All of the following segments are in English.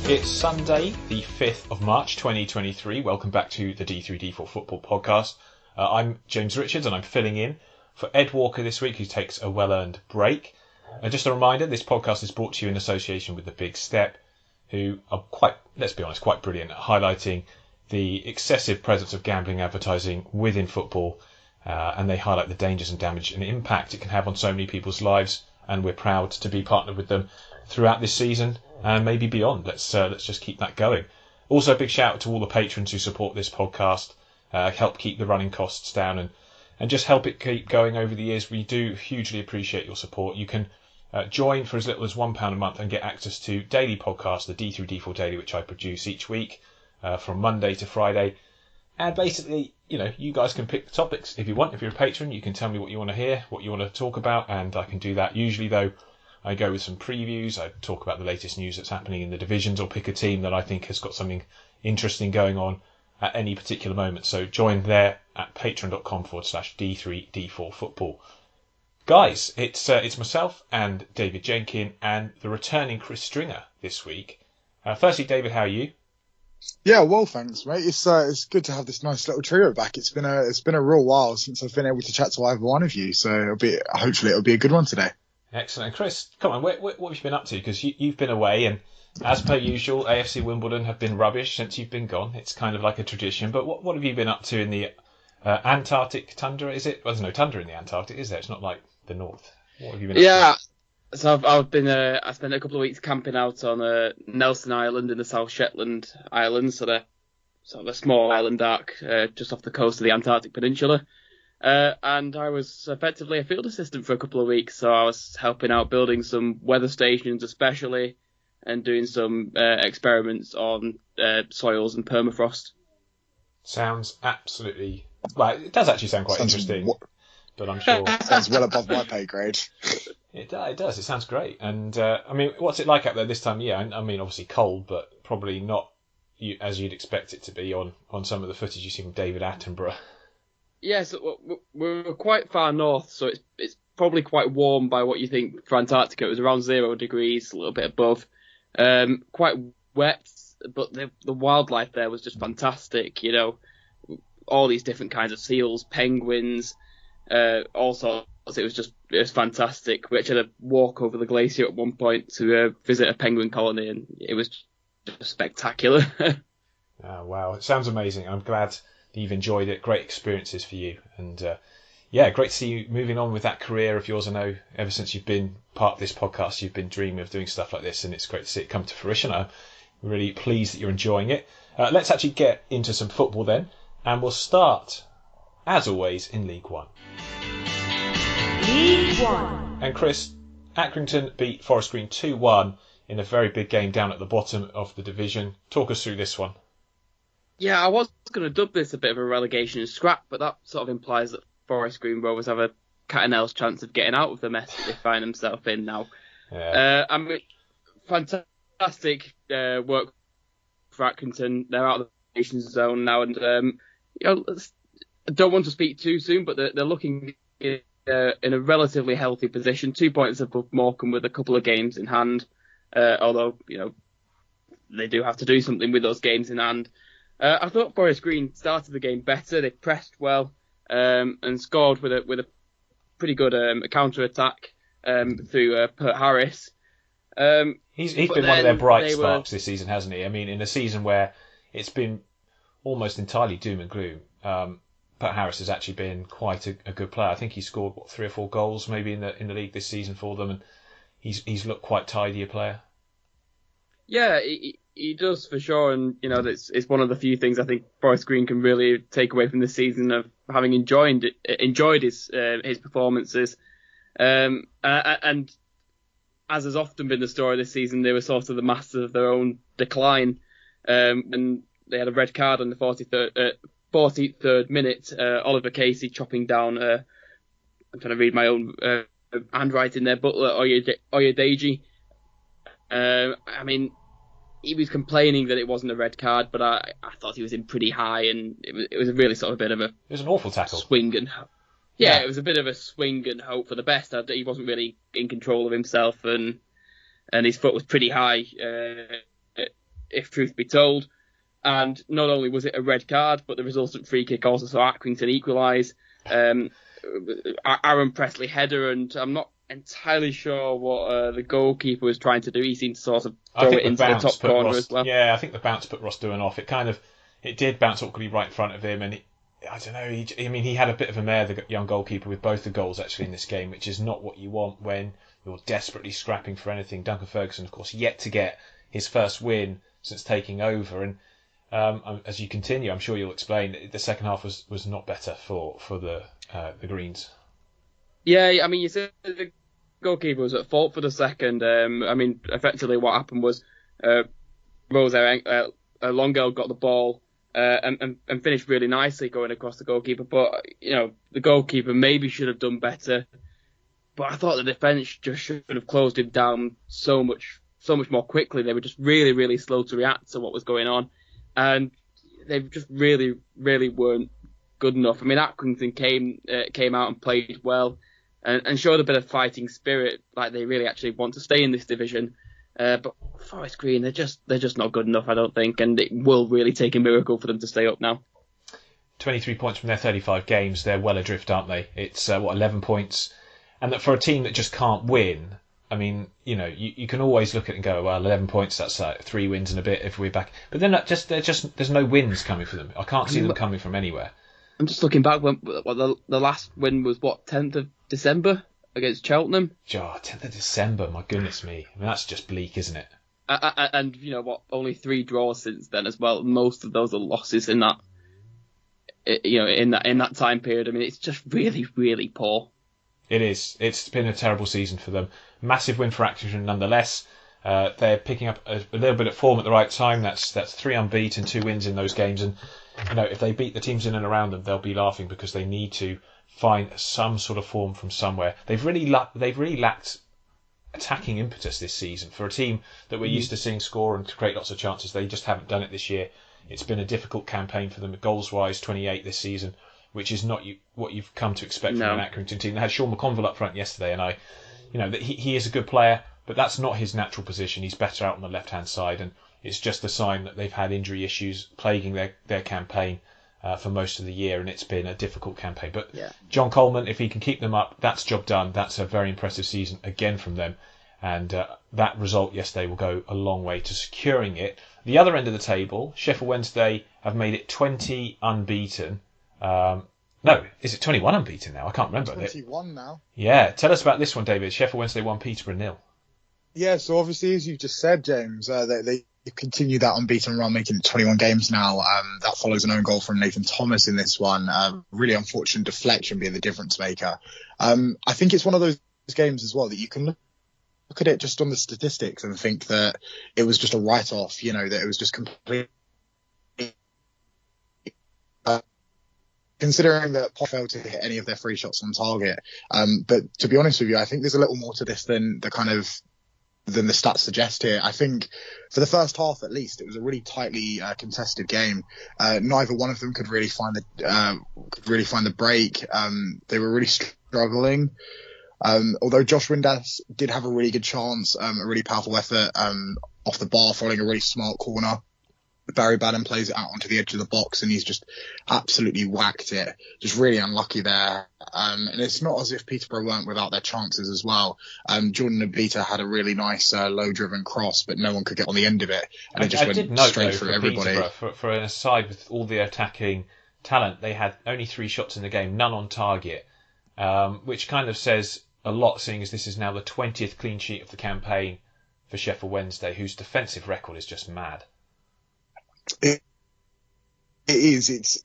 It's Sunday, the 5th of March 2023. Welcome back to the D3D4 Football Podcast. I'm James Richards and I'm filling in for Ed Walker this week, who takes a well-earned break. And just a reminder, this podcast is brought to you in association with The Big Step, who are quite brilliant at highlighting the excessive presence of gambling advertising within football. And they highlight the dangers and damage and impact it can have on so many people's lives. And we're proud to be partnered with them throughout this season and maybe beyond. Let's just keep that going. Also, a big shout out to all the patrons who support this podcast, help keep the running costs down and just help it keep going over the years. We do hugely appreciate your support. You can join for as little as £1 a month and get access to daily podcasts, the D3D4 Daily, which I produce each week from Monday to Friday. And basically, you guys can pick the topics if you want. If you're a patron, you can tell me what you want to hear, what you want to talk about, and I can do that. Usually, though, I go with some previews. I talk about the latest news that's happening in the divisions or pick a team that I think has got something interesting going on at any particular moment. So join there at patreon.com/D3D4 football. Guys, it's myself and David Jenkin and the returning Chris Stringer this week. Firstly, David, how are you? Yeah, well, thanks, mate. It's good to have this nice little trio back. It's been a real while since I've been able to chat to either one of you, so hopefully it'll be a good one today. Excellent. Chris, come on, what have you been up to? Because you've been away, and as per usual, AFC Wimbledon have been rubbish since you've been gone. It's kind of like a tradition. But what have you been up to in the Antarctic tundra? Is it? Well, there's no tundra in the Antarctic, is there? It's not like the North. What have you been up to? So I've been I spent a couple of weeks camping out on Nelson Island in the South Shetland Islands, so they're sort of a small island arc just off the coast of the Antarctic Peninsula. And I was effectively a field assistant for a couple of weeks, so I was helping out building some weather stations especially, and doing some experiments on soils and permafrost. Sounds absolutely... Well, it does actually sound quite interesting, but I'm sure... Sounds well above my pay grade. It does. It sounds great. And, what's it like out there this time of year? I mean, obviously cold, but probably not as you'd expect it to be on some of the footage you see from David Attenborough. Yes, we're quite far north, so it's probably quite warm by what you think for Antarctica. It was around 0 degrees, a little bit above. Quite wet, but the wildlife there was just fantastic. All these different kinds of seals, penguins, all sorts. It was fantastic. We actually had a walk over the glacier at one point to visit a penguin colony, and it was just spectacular. Oh, wow. It sounds amazing. I'm glad that you've enjoyed it. Great experiences for you. And great to see you moving on with that career of yours. I know ever since you've been part of this podcast, you've been dreaming of doing stuff like this, and it's great to see it come to fruition. I'm really pleased that you're enjoying it. Let's actually get into some football then, and we'll start, as always, in League One. League One. And Chris, Accrington beat Forest Green 2-1 in a very big game down at the bottom of the division. Talk us through this one. Yeah, I was going to dub this a bit of a relegation scrap, but that sort of implies that Forest Green Rovers have a cat and nails chance of getting out of the mess that they find themselves in now. Yeah. Fantastic work for Accrington. They're out of the relegation zone now, and I don't want to speak too soon, but they're looking in a relatively healthy position. 2 points above Morecambe with a couple of games in hand, although they do have to do something with those games in hand. I thought Forest Green started the game better. They pressed well and scored with a pretty good counter attack through Pert Harris. He's been one of their bright sparks this season, hasn't he? I mean, in a season where it's been almost entirely doom and gloom, Pert Harris has actually been quite a good player. I think he scored 3 or 4 goals maybe in the league this season for them, and he's looked quite tidy a player. Yeah, he does for sure, and it's one of the few things I think Forest Green can really take away from this season of having enjoyed his performances, and as has often been the story this season, they were sort of the masters of their own decline, and they had a red card on the 43rd minute. Oliver Casey chopping down. I'm trying to read my own handwriting there. Butler Oyedeji. I mean, he was complaining that it wasn't a red card, but I thought he was in pretty high, and it was a really sort of a bit of a... It was an awful tackle. Swing and... Yeah, it was a bit of a swing and hope for the best. He wasn't really in control of himself, and his foot was pretty high. if truth be told. And not only was it a red card, but the resultant free kick also saw Accrington equalise. Aaron Presley header, and I'm not entirely sure what the goalkeeper was trying to do. He seemed to sort of throw it into the top corner as well. Yeah, I think the bounce put Ross Doohan off. It did bounce awkwardly right in front of him, and I don't know. He had a bit of a mare, the young goalkeeper, with both the goals actually in this game, which is not what you want when you're desperately scrapping for anything. Duncan Ferguson, of course, yet to get his first win since taking over, and as you continue, I'm sure you'll explain, the second half was not better for the Greens. Yeah, I mean, you said the goalkeeper was at fault for the second. I mean, effectively what happened was Longale got the ball and finished really nicely going across the goalkeeper. But, the goalkeeper maybe should have done better. But I thought the defence just should have closed him down so much more quickly. They were just really, really slow to react to what was going on. And they just really, really weren't good enough. I mean, Accrington came out and played well and showed a bit of fighting spirit, like they really actually want to stay in this division. But Forest Green, they're just not good enough, I don't think, and it will really take a miracle for them to stay up now. 23 points from their 35 games. They're well adrift, aren't they? It's 11 points, and that for a team that just can't win. I mean, you can always look at it and go, well, 11 points, that's 3 wins and a bit if we're back. But then there's no wins coming for them. I can't see them coming from anywhere. I'm just looking back when the last win was 10th of December against Cheltenham. 10th of December, my goodness me. I mean, that's just bleak, isn't it? And only 3 draws since then as well. Most of those are losses in that time period. I mean, it's just really, really poor. It is. It's been a terrible season for them. Massive win for Accrington nonetheless. They're picking up a little bit of form at the right time. That's 3 unbeaten, 2 wins in those games. And, if they beat the teams in and around them, they'll be laughing because they need to find some sort of form from somewhere. They've really lacked attacking impetus this season. For a team that we're used to seeing score and to create lots of chances, they just haven't done it this year. It's been a difficult campaign for them. Goals-wise, 28 this season, which is not what you've come to expect from an Accrington team. They had Sean McConville up front yesterday, and he is a good player, but that's not his natural position. He's better out on the left-hand side, and it's just a sign that they've had injury issues plaguing their campaign for most of the year, and it's been a difficult campaign. But John Coleman, if he can keep them up, that's job done. That's a very impressive season again from them, and that result yesterday will go a long way to securing it. The other end of the table, Sheffield Wednesday have made it 20 unbeaten. No, is it 21 unbeaten now? I can't remember. 21 now. Yeah, tell us about this one, David. Sheffield Wednesday 1, Peterborough 0. Yeah, so obviously, as you just said, James, they continue that unbeaten run, making it 21 games now. That follows an own goal from Nathan Thomas in this one. Really unfortunate deflection being the difference maker. I think it's one of those games as well that you can look at it just on the statistics and think that it was just a write-off, that it was just complete. Considering that Potter failed to hit any of their free shots on target. But to be honest with you, I think there's a little more to this than the stats suggest here. I think for the first half, at least, it was a really tightly contested game. Neither one of them could really find the break. They were really struggling. Although Josh Windass did have a really good chance, a really powerful effort off the bar following a really smart corner. Barry Baden plays it out onto the edge of the box and he's just absolutely whacked it. Just really unlucky there. And it's not as if Peterborough weren't without their chances as well. Jordan Abita had a really nice low-driven cross, but no one could get on the end of it. And it just went straight through everybody. For an aside, with all the attacking talent, they had only 3 shots in the game, none on target, which kind of says a lot, seeing as this is now the 20th clean sheet of the campaign for Sheffield Wednesday, whose defensive record is just mad. It is. It's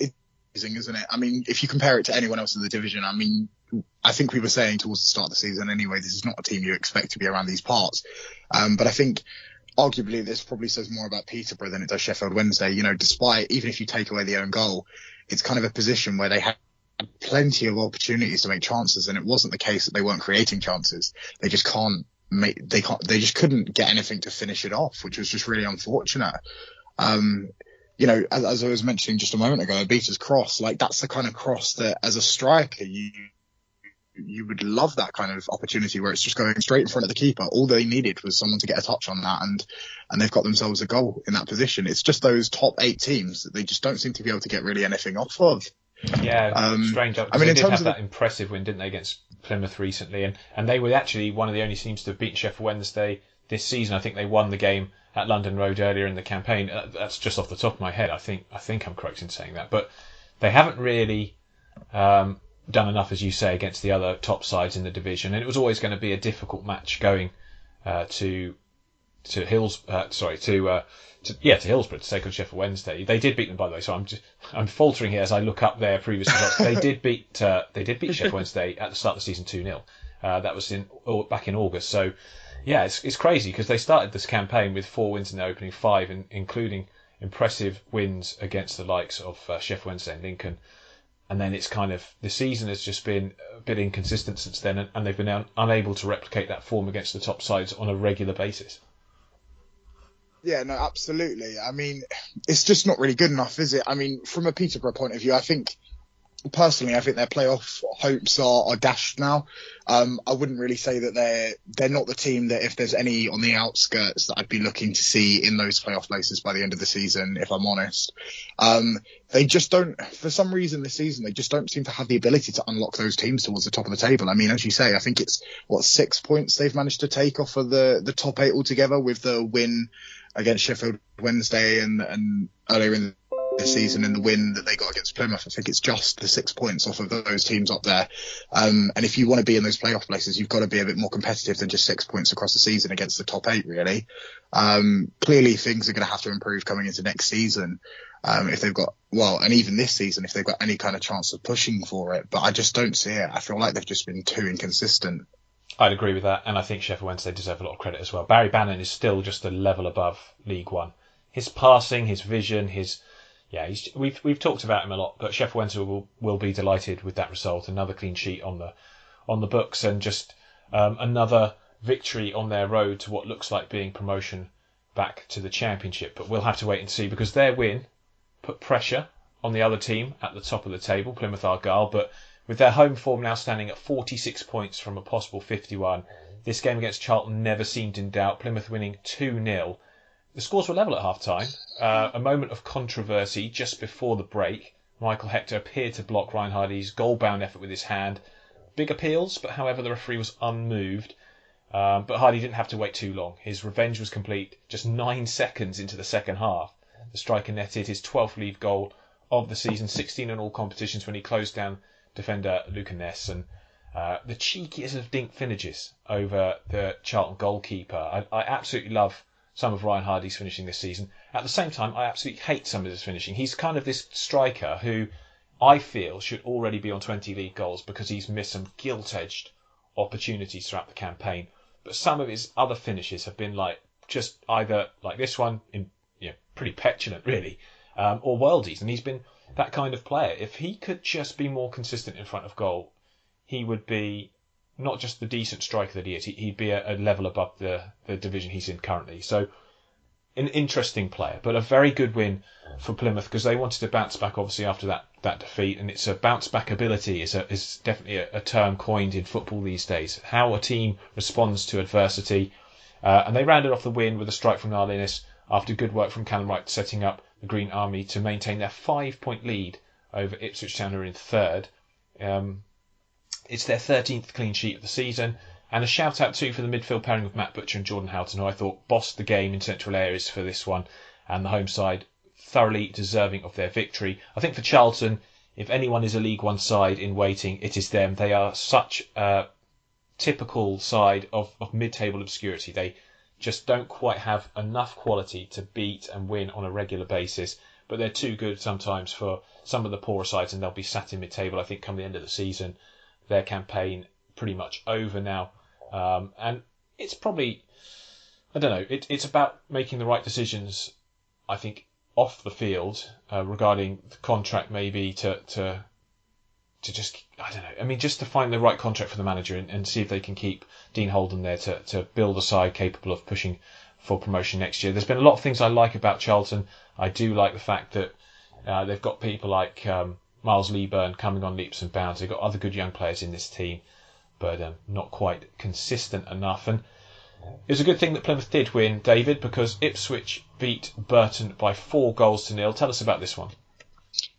amazing, isn't it? I mean, if you compare it to anyone else in the division, I mean, I think we were saying towards the start of the season anyway, this is not a team you expect to be around these parts. But I think arguably this probably says more about Peterborough than it does Sheffield Wednesday. Despite, even if you take away the own goal, it's kind of a position where they had plenty of opportunities to make chances, and it wasn't the case that they weren't creating chances. They just they just couldn't get anything to finish it off, which was just really unfortunate. As I was mentioning just a moment ago, Abita's cross, like that's the kind of cross that as a striker you you would love that kind of opportunity where it's just going straight in front of the keeper. All they needed was someone to get a touch on that, and they've got themselves a goal in that position. It's just those top 8 teams that they just don't seem to be able to get really anything off of. Yeah, strange. I mean, they in did terms have of that impressive win, didn't they, against Plymouth recently? And they were actually one of the only teams to have beaten Sheffield Wednesday this season. I think they won the game at London Road earlier in the campaign. That's just off the top of my head. I think I'm correct in saying that. But they haven't really done enough, as you say, against the other top sides in the division. And it was always going to be a difficult match going to Hillsborough to take on Sheffield Wednesday. They did beat them, by the way. So I'm faltering here as I look up their previous results. They did beat Sheffield Wednesday at the start of the season 2-0. That was back in August. So yeah, it's crazy because they started this campaign with 4 wins in their opening 5, including impressive wins against the likes of Sheffield Wednesday and Lincoln. And then it's kind of the season has just been a bit inconsistent since then, and they've been unable to replicate that form against the top sides on a regular basis. Yeah, no, absolutely. I mean, it's just not really good enough, is it? I mean, from a Peterborough point of view, I think their playoff hopes are dashed now. I wouldn't really say that they're not the team that, if there's any on the outskirts, that I'd be looking to see in those playoff places by the end of the season, if I'm honest. They just don't, for some reason this season, they just don't seem to have the ability to unlock those teams towards the top of the table. I mean, as you say, I think it's 6 points they've managed to take off of the top 8 altogether, with the win against Sheffield Wednesday and earlier in the season, and the win that they got against Plymouth. I think it's just the 6 points off of those teams up there. And if you want to be in those playoff places, you've got to be a bit more competitive than just 6 points across the season against the top 8, really. Clearly things are going to have to improve coming into next season. If they've got, and even this season, if they've got any kind of chance of pushing for it. But I just don't see it. I feel like they've just been too inconsistent. I'd agree with that, and I think Sheffield Wednesday deserve a lot of credit as well. Barry Bannon is still just a level above League One. His passing, his vision, we've talked about him a lot, but Sheffield Wednesday will be delighted with that result. Another clean sheet on the books, and just another victory on their road to what looks like being promotion back to the Championship. But we'll have to wait and see, because their win put pressure on the other team at the top of the table, Plymouth Argyle, but with their home form now standing at 46 points from a possible 51, this game against Charlton never seemed in doubt. Plymouth winning 2-0. The scores were level at half-time. A moment of controversy just before the break. Michael Hector appeared to block Ryan Hardy's goal-bound effort with his hand. Big appeals, but however the referee was unmoved. But Hardy didn't have to wait too long. His revenge was complete just 9 seconds into the second half. The striker netted his 12th league goal of the season, 16 in all competitions, when he closed down defender Luca Ness, and the cheekiest of dink finishes over the Charlton goalkeeper. I absolutely love some of Ryan Hardy's finishing this season. At the same time, I absolutely hate some of his finishing. He's kind of this striker who I feel should already be on 20 league goals, because he's missed some gilt-edged opportunities throughout the campaign. But some of his other finishes have been just either like this one, pretty petulant really, or worldies, and he's been that kind of player. If he could just be more consistent in front of goal, he would be not just the decent striker that he is, he'd be a level above the division he's in currently. So, an interesting player, but a very good win for Plymouth, because they wanted to bounce back, obviously, after that defeat, and it's a bounce back ability is definitely a term coined in football these days. How a team responds to adversity, and they rounded off the win with a strike from Narlinis after good work from Callum Wright, setting up the Green Army to maintain their 5-point lead over Ipswich Town, who are in third. It's their 13th clean sheet of the season, and a shout out too for the midfield pairing of Matt Butcher and Jordan Houghton, who I thought bossed the game in central areas for this one, and the home side thoroughly deserving of their victory. I think for Charlton, if anyone is a League One side in waiting, it is them. They are such a typical side of mid-table obscurity. They just don't quite have enough quality to beat and win on a regular basis, but they're too good sometimes for some of the poorer sides, and they'll be sat in mid-table, I think, come the end of the season. Their campaign pretty much over now, and it's probably, I don't know, it's about making the right decisions, I think, off the field regarding the contract, maybe to just, I don't know, I mean, just to find the right contract for the manager and see if they can keep Dean Holden there to build a side capable of pushing for promotion next year. There's been a lot of things I like about Charlton. I do like the fact that they've got people like Miles Leaburn coming on leaps and bounds. They've got other good young players in this team. but not quite consistent enough. And it was a good thing that Plymouth did win, David, because Ipswich beat Burton by 4-0. Tell us about this one.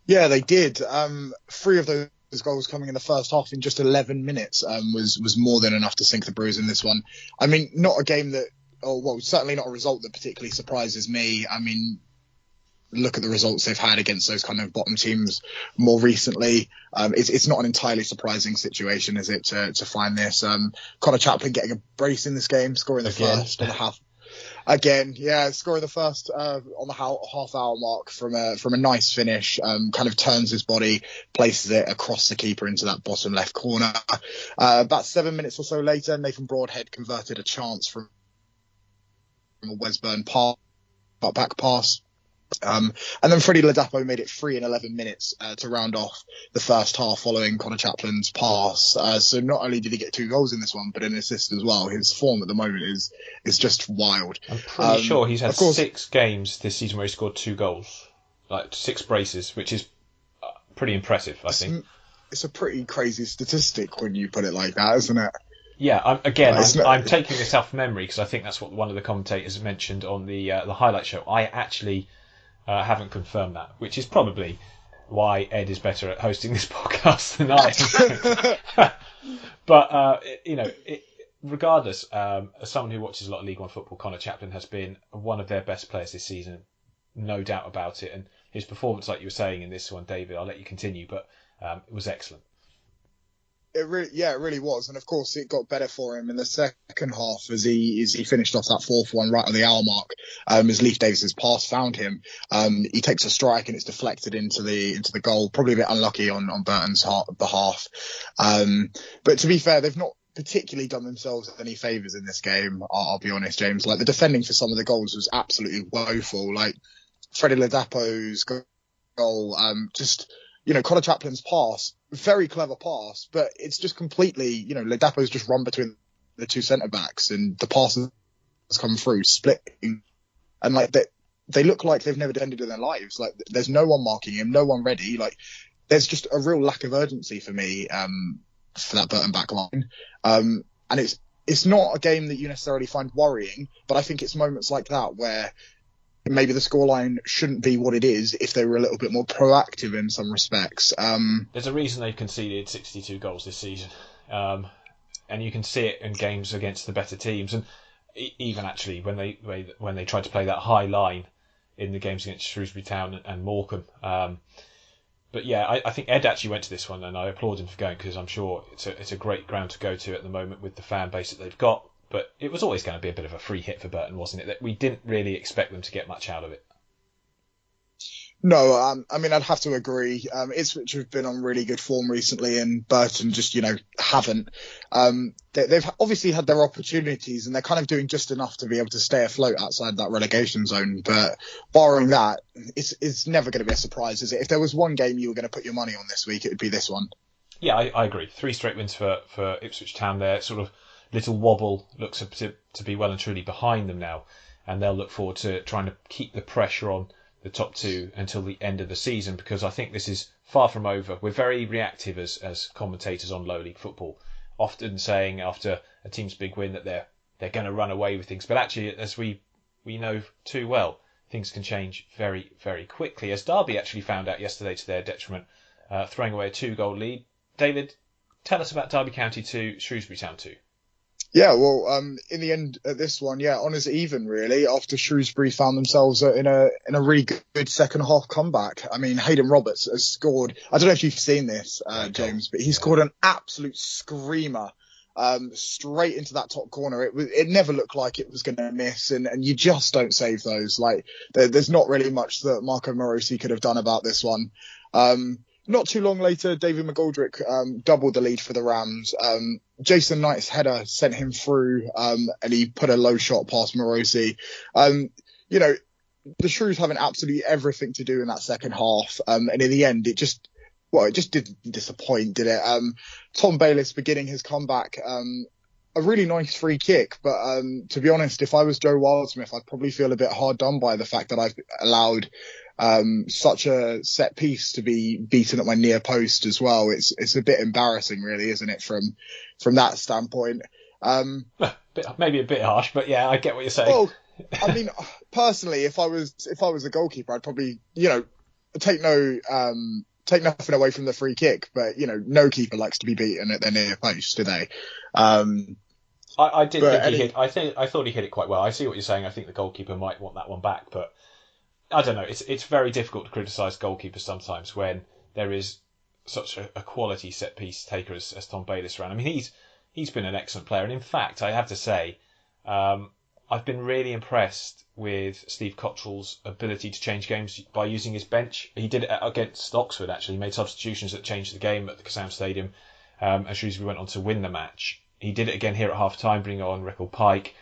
Yeah, they did. 3 of those goals coming in the first half in just 11 minutes was more than enough to sink the Blues in this one. I mean, not a game that, certainly not a result that particularly surprises me. I mean, look at the results they've had against those kind of bottom teams more recently. It's not an entirely surprising situation, is it, to find this? Connor Chaplin getting a brace in this game, scoring the first on the half. Again, yeah, scoring the first on the half-hour mark from a nice finish, kind of turns his body, places it across the keeper into that bottom left corner. About 7 minutes or so later, Nathan Broadhead converted a chance from a Wesburn back pass. And then Freddie Ladapo made it 3 in 11 minutes to round off the first half following Connor Chaplin's pass. So not only did he get 2 goals in this one, but an assist as well. His form at the moment is just wild. I'm pretty sure he's had 6 games this season where he scored 2 goals, like 6 braces, which is pretty impressive, I think. It's a pretty crazy statistic when you put it like that, isn't it? Yeah, I'm taking this off memory because I think that's what one of the commentators mentioned on the highlight show. I actually haven't confirmed that, which is probably why Ed is better at hosting this podcast than I am. But, regardless, as someone who watches a lot of League One football, Connor Chaplin has been one of their best players this season, no doubt about it. And his performance, like you were saying in this one, David, I'll let you continue, but it was excellent. It really was, and of course it got better for him in the second half as he finished off that 4th one right on the hour mark. As Leif Davis's pass found him, he takes a strike and it's deflected into the goal. Probably a bit unlucky on Burton's behalf, but to be fair, they've not particularly done themselves any favours in this game. I'll be honest, James. Like the defending for some of the goals was absolutely woeful. Like Freddie Ladapo's goal, Connor Chaplin's pass, very clever pass, but it's just completely, Ladapo's just run between the 2 centre-backs and the pass has come through, splitting. And, like, they look like they've never defended in their lives. Like, there's no one marking him, no one ready. Like, there's just a real lack of urgency for me for that Burton back line. And it's not a game that you necessarily find worrying, but I think it's moments like that where maybe the scoreline shouldn't be what it is if they were a little bit more proactive in some respects. There's a reason they've conceded 62 goals this season. And you can see it in games against the better teams. And even actually when they tried to play that high line in the games against Shrewsbury Town and Morecambe. But yeah, I think Ed actually went to this one and I applaud him for going because I'm sure it's a great ground to go to at the moment with the fan base that they've got. But it was always going to be a bit of a free hit for Burton, wasn't it? That we didn't really expect them to get much out of it. No, I'd have to agree. Ipswich have been on really good form recently and Burton just, haven't. They've obviously had their opportunities and they're kind of doing just enough to be able to stay afloat outside that relegation zone. But barring that, it's never going to be a surprise, is it? If there was one game you were going to put your money on this week, it would be this one. Yeah, I agree. 3 straight wins for Ipswich Town there. Sort of little wobble looks to be well and truly behind them now. And they'll look forward to trying to keep the pressure on the top 2 until the end of the season, because I think this is far from over. We're very reactive as commentators on low league football, often saying after a team's big win that they're going to run away with things. But actually, as we know too well, things can change very, very quickly, as Derby actually found out yesterday to their detriment, throwing away a 2-goal lead. David, tell us about Derby County 2, Shrewsbury Town 2. Yeah, well, in the end, at this one, honours even, really, after Shrewsbury found themselves in a really good second half comeback. I mean, Hayden Roberts has scored, I don't know if you've seen this, James, but he scored an absolute screamer straight into that top corner. It never looked like it was going to miss, and you just don't save those. Like, there's not really much that Marco Morosi could have done about this one. Not too long later, David McGoldrick doubled the lead for the Rams. Jason Knight's header sent him through, and he put a low shot past Morosi. The Shrews having absolutely everything to do in that second half, and in the end, it just didn't disappoint, did it? Tom Bayliss beginning his comeback, a really nice free kick, but to be honest, if I was Joe Wildsmith, I'd probably feel a bit hard done by the fact that I've allowed such a set piece to be beaten at my near post as well. It's a bit embarrassing, really, isn't it, from that standpoint? Maybe a bit harsh, but yeah, I get what you're saying. Well, I mean, personally, if I was a goalkeeper, I'd probably, take nothing away from the free kick, but no keeper likes to be beaten at their near post, do they? I did think he hit. I thought he hit it quite well. I see what you're saying. I think the goalkeeper might want that one back, but I don't know. It's very difficult to criticise goalkeepers sometimes when there is such a quality set piece taker as Tom Bayliss ran. I mean, he's been an excellent player, and in fact, I have to say, I've been really impressed with Steve Cottrell's ability to change games by using his bench. He did it against Oxford, actually. He made substitutions that changed the game at the Kassam Stadium, as Shrewsbury went on to win the match. He did it again here at half-time, bring on Reckle Pike,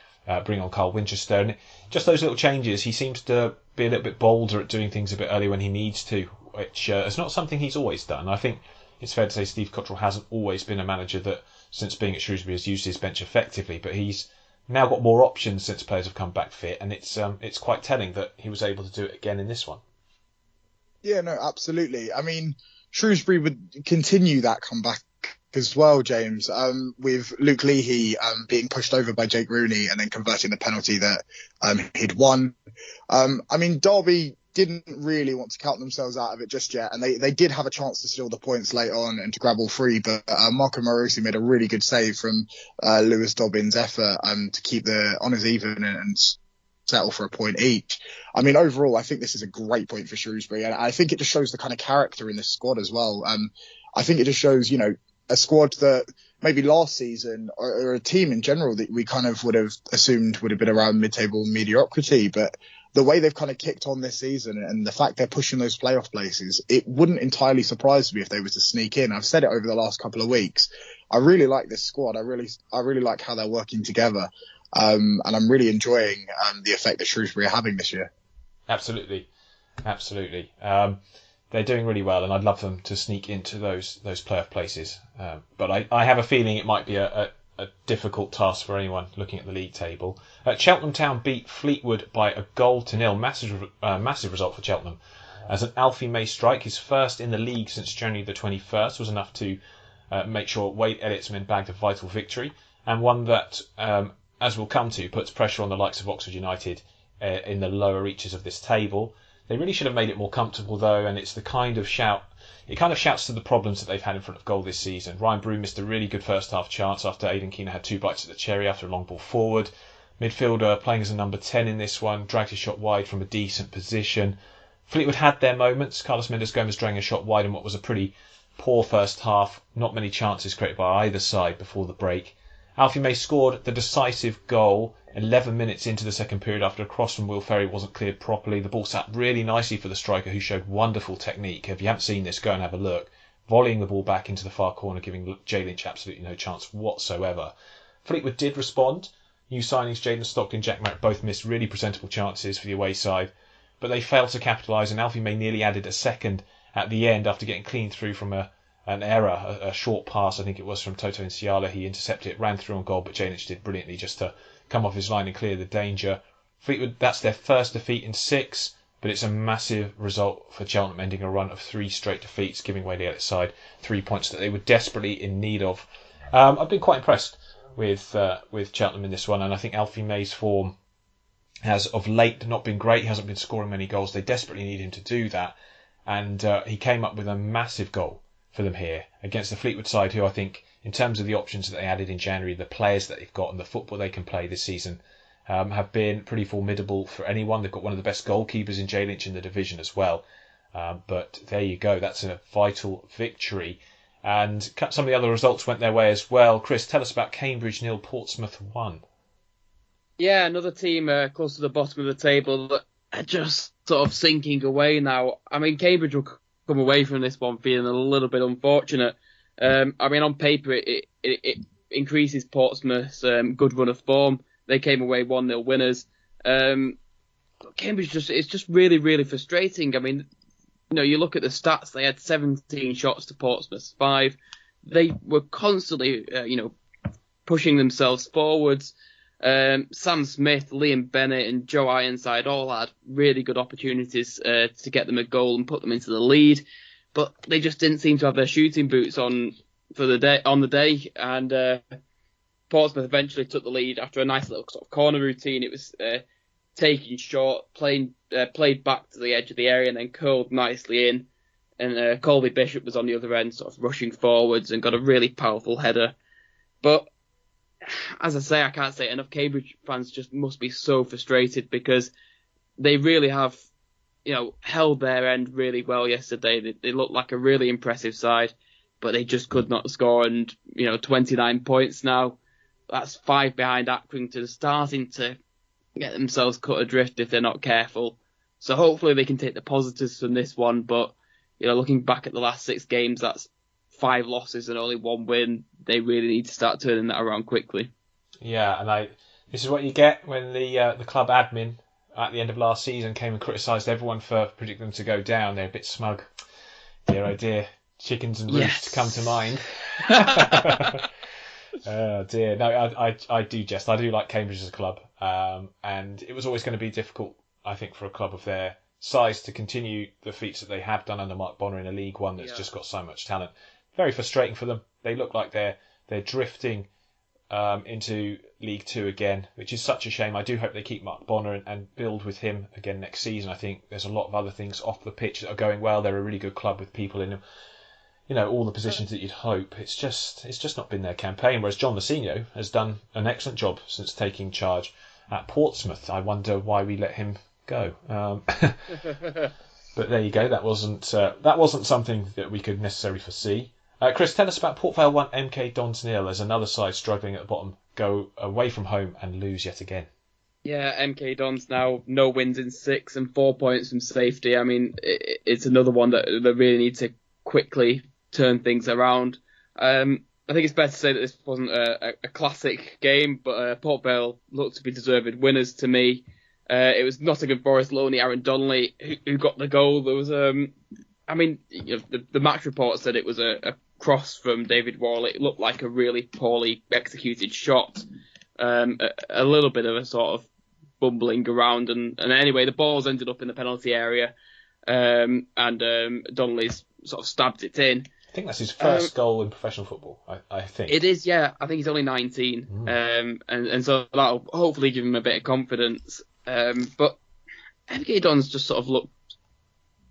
bring on Carl Winchester. And just those little changes, he seems to be a little bit bolder at doing things a bit earlier when he needs to, which is not something he's always done. I think it's fair to say Steve Cottrell hasn't always been a manager that, since being at Shrewsbury, has used his bench effectively, but he's now got more options since players have come back fit, and it's quite telling that he was able to do it again in this one. Yeah, no, absolutely. I mean, Shrewsbury would continue that comeback as well, James, with Luke Leahy being pushed over by Jake Rooney and then converting the penalty that he'd won. I mean, Derby didn't really want to count themselves out of it just yet, and they did have a chance to steal the points late on and to grab all three, but Marco Morosi made a really good save from Lewis Dobbins' effort to keep the honours even and settle for a point each. I mean, overall, I think this is a great point for Shrewsbury, and I think it just shows the kind of character in this squad as well. I think it just shows, a squad that maybe last season or a team in general that we kind of would have assumed would have been around mid-table mediocrity, but the way they've kind of kicked on this season and the fact they're pushing those playoff places, it wouldn't entirely surprise me if they were to sneak in. I've said it over the last couple of weeks. I really like this squad. I really like how they're working together. And I'm really enjoying the effect that Shrewsbury are having this year. Absolutely. They're doing really well, and I'd love them to sneak into those playoff places. But I have a feeling it might be a difficult task for anyone looking at the league table. Cheltenham Town beat Fleetwood by 1-0. Massive result for Cheltenham, as an Alfie May strike, his first in the league since January the 21st, was enough to make sure Wade Elliott's men bagged a vital victory, and one that, as we'll come to, puts pressure on the likes of Oxford United in the lower reaches of this table. They really should have made it more comfortable, though, and it's the kind of shout. It kind of shouts to the problems that they've had in front of goal this season. Ryan Broom missed a really good first half chance after Aidan Keener had 2 bites at the cherry after a long ball forward. Midfielder playing as a number 10 in this one dragged his shot wide from a decent position. Fleetwood had their moments. Carlos Mendes Gomez dragging a shot wide in what was a pretty poor first half. Not many chances created by either side before the break. Alfie May scored the decisive goal 11 minutes into the second period after a cross from Will Ferry wasn't cleared properly. The ball sat really nicely for the striker, who showed wonderful technique. If you haven't seen this, go and have a look. Volleying the ball back into the far corner, giving Jay Lynch absolutely no chance whatsoever. Fleetwood did respond. New signings Jayden Stockton, Jack Merritt both missed really presentable chances for the away side, but they failed to capitalise, and Alfie May nearly added a second at the end after getting clean through from an error, a short pass, I think it was from Toto Nsiala. He intercepted it, ran through on goal, but Jay Lynch did brilliantly just to come off his line and clear the danger. Fleetwood, that's their first defeat in 6, but it's a massive result for Cheltenham, ending a run of 3 straight defeats, giving away the other side 3 points that they were desperately in need of. I've been quite impressed with Cheltenham in this one, and I think Alfie May's form has of late not been great. He hasn't been scoring many goals. They desperately need him to do that, and he came up with a massive goal for them here against the Fleetwood side, who I think, in terms of the options that they added in January, the players that they've got and the football they can play this season, have been pretty formidable for anyone. They've got one of the best goalkeepers in Jay Lynch in the division as well. But there you go. That's a vital victory. And some of the other results went their way as well. Chris, tell us about Cambridge 0, Portsmouth 1. Yeah, another team close to the bottom of the table that are just sort of sinking away now. I mean, Cambridge will come away from this one feeling a little bit unfortunate. I mean, on paper, it increases Portsmouth's good run of form. They came away 1-0 winners. But Cambridge it's just really, really frustrating. I mean, you look at the stats, they had 17 shots to Portsmouth's 5. They were constantly, pushing themselves forwards. Sam Smith, Liam Bennett and Joe Ironside all had really good opportunities to get them a goal and put them into the lead, but they just didn't seem to have their shooting boots on the day. And Portsmouth eventually took the lead after a nice little sort of corner routine. It was taken short, played back to the edge of the area and then curled nicely in. And Colby Bishop was on the other end, sort of rushing forwards and got a really powerful header. But as I say, I can't say it enough. Cambridge fans just must be so frustrated because they really have, held their end really well yesterday. They looked like a really impressive side, but they just could not score. And 29 points now. That's 5 behind Accrington, starting to get themselves cut adrift if they're not careful. So hopefully they can take the positives from this one. But looking back at the last 6 games, that's 5 losses and only 1 win. They really need to start turning that around quickly. Yeah, and this is what you get when the club admin at the end of last season came and criticised everyone for predicting them to go down. They're a bit smug. Dear, oh dear. Chickens and roosts come to mind. Oh dear. No, I do jest. I do like Cambridge as a club. And it was always going to be difficult, I think, for a club of their size to continue the feats that they have done under Mark Bonner in a League One that's just got so much talent. Very frustrating for them. They look like they're drifting into League Two again, which is such a shame. I do hope they keep Mark Bonner and build with him again next season. I think there's a lot of other things off the pitch that are going well. They're a really good club with people in them. All the positions that you'd hope. It's just not been their campaign. Whereas John Mousinho has done an excellent job since taking charge at Portsmouth. I wonder why we let him go. But there you go. That wasn't something that we could necessarily foresee. Chris, tell us about Port Vale 1, MK Dons 0 as another side struggling at the bottom go away from home and lose yet again. Yeah, MK Dons now no wins in 6 and 4 points from safety. I mean, it's another one that they really need to quickly turn things around. I think it's better to say that this wasn't a classic game, but Port Vale looked to be deserved winners to me. It was Nottingham Forest loanee Aaron Donnelly who got the goal. There was, the match report said it was a cross from David Worrell. It looked like a really poorly executed shot. A little bit of a sort of bumbling around, and anyway, the balls ended up in the penalty area, and Donnelly's sort of stabbed it in. I think that's his first goal in professional football, I think. It is, yeah. I think he's only 19. And so that'll hopefully give him a bit of confidence. But MK Dons just sort of looked...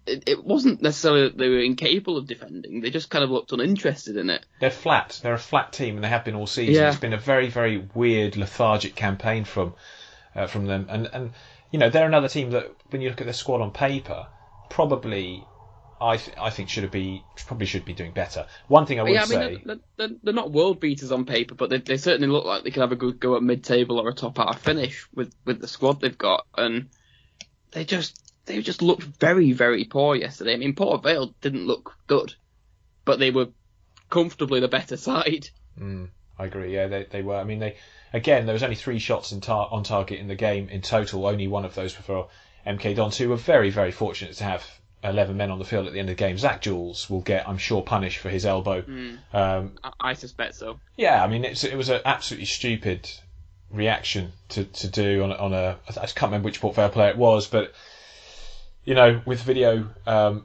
It wasn't necessarily that they were incapable of defending. They just kind of looked uninterested in it. They're flat. They're a flat team, and they have been all season. Yeah. It's been a very, very weird, lethargic campaign from them. And they're another team that, when you look at their squad on paper, probably... I think should be doing better. One thing I would say... They're not world beaters on paper, but they certainly look like they could have a good go at mid-table or a top-half finish with the squad they've got. And they just looked very, very poor yesterday. I mean, Port Vale didn't look good, but they were comfortably the better side. I agree, yeah, they were. I mean, there was only 3 shots on target in the game in total. Only one of those were for MK Dons, who were very, very fortunate to have 11 men on the field at the end of the game. Zach Jules will get, I'm sure, punished for his elbow. I suspect so. Yeah, I mean, it was an absolutely stupid reaction to do on a... I can't remember which Port Vale player it was, but, with video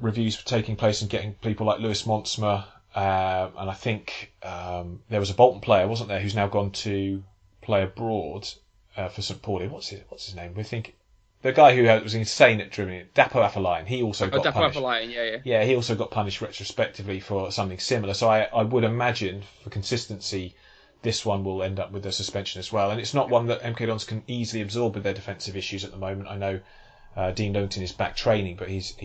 reviews taking place and getting people like Lewis Montsma, and I think there was a Bolton player, wasn't there, who's now gone to play abroad for St Pauli. What's his name? We think... The guy who was insane at dribbling, Dapo Afolayan, he also got punished. Dapo Afolayan, yeah. Yeah, he also got punished retrospectively for something similar. So I would imagine, for consistency, this one will end up with a suspension as well. And it's not one that MK Dons can easily absorb with their defensive issues at the moment. I know Dean Longton is back training, but he's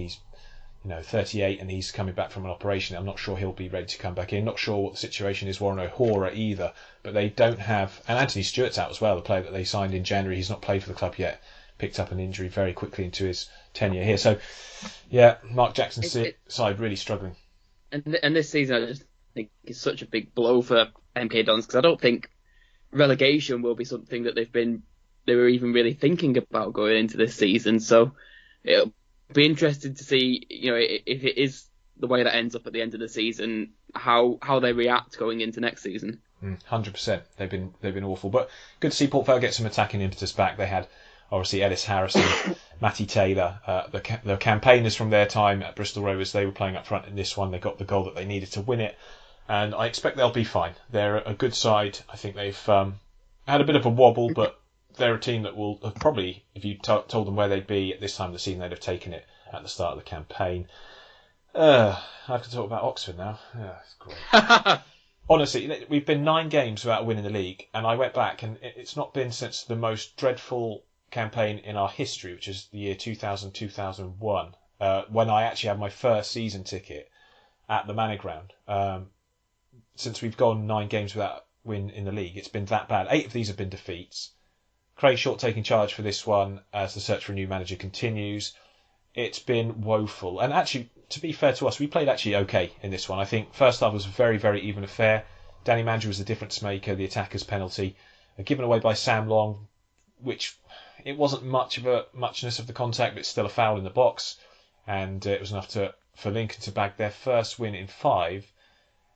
38 and he's coming back from an operation. I'm not sure he'll be ready to come back in. Not sure what the situation is Warren O'Hora either. But they don't have... And Anthony Stewart's out as well, the player that they signed in January. He's not played for the club yet. Picked up an injury very quickly into his tenure here. So, yeah, Mark Jackson's side really struggling. And this season, I just think it's such a big blow for MK Dons, because I don't think relegation will be something that they were even really thinking about going into this season. So it'll be interesting to see, if it is the way that ends up at the end of the season, how they react going into next season. 100%. They've been awful, but good to see Port Vale get some attacking impetus back. They had obviously Ellis Harrison, Matty Taylor, the campaigners from their time at Bristol Rovers. They were playing up front in this one. They got the goal that they needed to win it, and I expect they'll be fine. They're a good side. I think they've had a bit of a wobble, but they're a team that will have probably, if you told them where they'd be at this time of the season, they'd have taken it at the start of the campaign. I have to talk about Oxford now. Yeah, it's great. Honestly, we've been 9 games without winning the league, and I went back, and it's not been since the most dreadful campaign in our history, which is the year 2000-2001, when I actually had my first season ticket at the Manor Ground. Since we've gone 9 games without win in the league, it's been that bad. 8 of these have been defeats. Craig Short taking charge for this one as the search for a new manager continues. It's been woeful. And actually, to be fair to us, we played actually okay in this one. I think first half was very, very even affair. Danny Mandrew was the difference maker, the attacker's penalty, given away by Sam Long, which it wasn't muchness of the contact, but it's still a foul in the box. And it was enough for Lincoln to bag their first win in 5.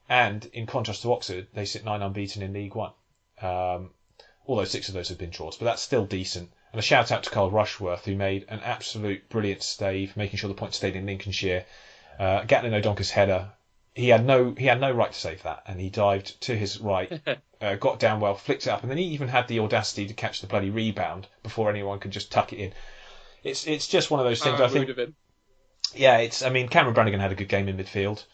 And in contrast to Oxford, they sit 9 unbeaten in League One. Although 6 of those have been draws, but that's still decent. And a shout out to Carl Rushworth, who made an absolute brilliant stave, making sure the point stayed in Lincolnshire. Gatlin O'Donker's header, he had no right to save that, and he dived to his right, got down well, flicked it up, and then he even had the audacity to catch the bloody rebound before anyone could just tuck it in. It's just one of those things. I think. Yeah, Cameron Brannigan had a good game in midfield.